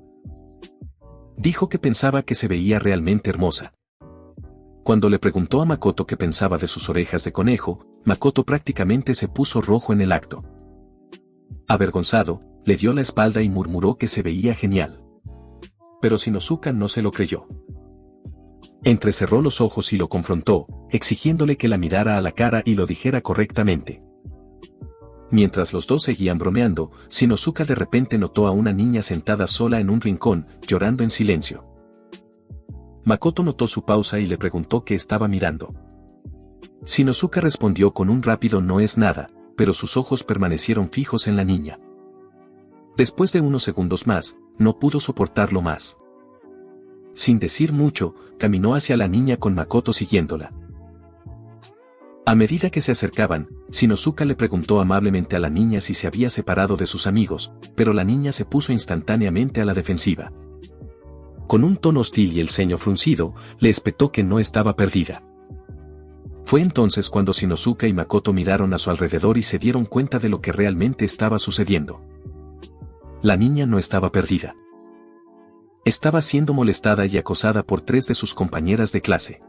Dijo que pensaba que se veía realmente hermosa. Cuando le preguntó a Makoto qué pensaba de sus orejas de conejo, Makoto prácticamente se puso rojo en el acto. Avergonzado, le dio la espalda y murmuró que se veía genial. Pero Shinosuka no se lo creyó. Entrecerró los ojos y lo confrontó, exigiéndole que la mirara a la cara y lo dijera correctamente. Mientras los dos seguían bromeando, Shinosuka de repente notó a una niña sentada sola en un rincón, llorando en silencio. Makoto notó su pausa y le preguntó qué estaba mirando. Shinosuka respondió con un rápido no es nada, pero sus ojos permanecieron fijos en la niña. Después de unos segundos más, no pudo soportarlo más. Sin decir mucho, caminó hacia la niña con Makoto siguiéndola. A medida que se acercaban, Shinosuka le preguntó amablemente a la niña si se había separado de sus amigos, pero la niña se puso instantáneamente a la defensiva. Con un tono hostil y el ceño fruncido, le espetó que no estaba perdida. Fue entonces cuando Shinosuka y Makoto miraron a su alrededor y se dieron cuenta de lo que realmente estaba sucediendo. La niña no estaba perdida. Estaba siendo molestada y acosada por 3 de sus compañeras de clase.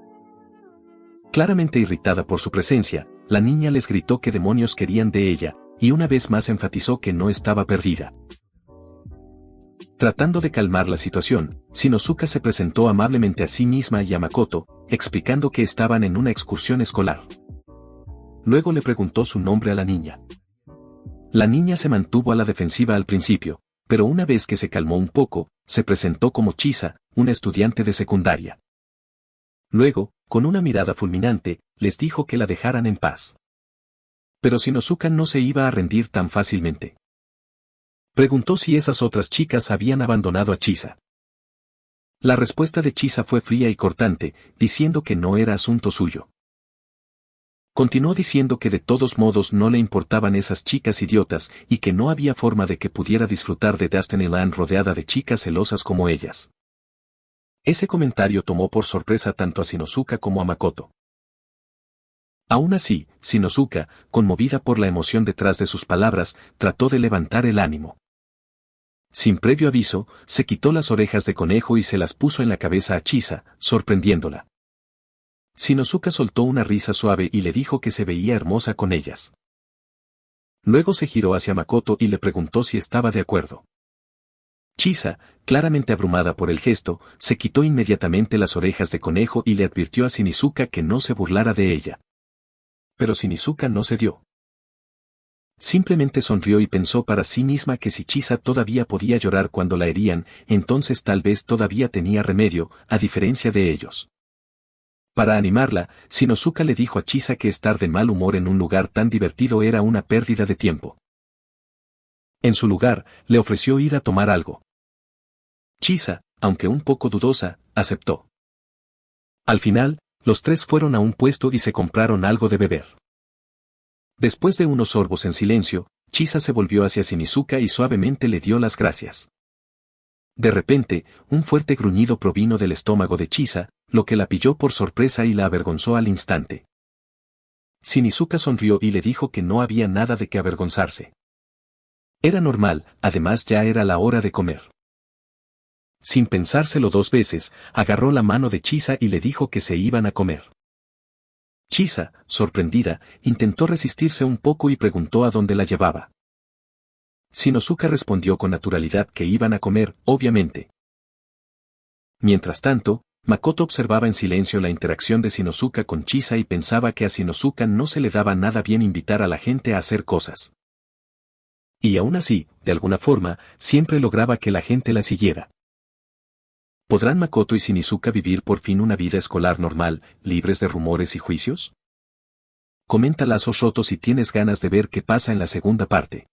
Claramente irritada por su presencia, la niña les gritó qué demonios querían de ella, y una vez más enfatizó que no estaba perdida. Tratando de calmar la situación, Shinosuka se presentó amablemente a sí misma y a Makoto, explicando que estaban en una excursión escolar. Luego le preguntó su nombre a la niña. La niña se mantuvo a la defensiva al principio, pero una vez que se calmó un poco, se presentó como Chisa, una estudiante de secundaria. Luego, con una mirada fulminante, les dijo que la dejaran en paz. Pero Shinosuka no se iba a rendir tan fácilmente. Preguntó si esas otras chicas habían abandonado a Chisa. La respuesta de Chisa fue fría y cortante, diciendo que no era asunto suyo. Continuó diciendo que de todos modos no le importaban esas chicas idiotas y que no había forma de que pudiera disfrutar de Destinyland rodeada de chicas celosas como ellas. Ese comentario tomó por sorpresa tanto a Shinosuka como a Makoto. Aún así, Shinosuka, conmovida por la emoción detrás de sus palabras, trató de levantar el ánimo. Sin previo aviso, se quitó las orejas de conejo y se las puso en la cabeza a Chisa, sorprendiéndola. Shinosuka soltó una risa suave y le dijo que se veía hermosa con ellas. Luego se giró hacia Makoto y le preguntó si estaba de acuerdo. Chisa, claramente abrumada por el gesto, se quitó inmediatamente las orejas de conejo y le advirtió a Shinizuka que no se burlara de ella. Pero Shinizuka no cedió. Simplemente sonrió y pensó para sí misma que si Chisa todavía podía llorar cuando la herían, entonces tal vez todavía tenía remedio, a diferencia de ellos. Para animarla, Shinosuka le dijo a Chisa que estar de mal humor en un lugar tan divertido era una pérdida de tiempo. En su lugar, le ofreció ir a tomar algo. Chisa, aunque un poco dudosa, aceptó. Al final, los tres fueron a un puesto y se compraron algo de beber. Después de unos sorbos en silencio, Chisa se volvió hacia Shinizuka y suavemente le dio las gracias. De repente, un fuerte gruñido provino del estómago de Chisa, lo que la pilló por sorpresa y la avergonzó al instante. Shinizuka sonrió y le dijo que no había nada de qué avergonzarse. Era normal, además ya era la hora de comer. Sin pensárselo dos veces, agarró la mano de Chisa y le dijo que se iban a comer. Chisa, sorprendida, intentó resistirse un poco y preguntó a dónde la llevaba. Shinosuka respondió con naturalidad que iban a comer, obviamente. Mientras tanto, Makoto observaba en silencio la interacción de Shinosuka con Chisa y pensaba que a Shinosuka no se le daba nada bien invitar a la gente a hacer cosas. Y aún así, de alguna forma, siempre lograba que la gente la siguiera. ¿Podrán Makoto y Shinizuka vivir por fin una vida escolar normal, libres de rumores y juicios? Comenta Lazos Rotos si tienes ganas de ver qué pasa en la segunda parte.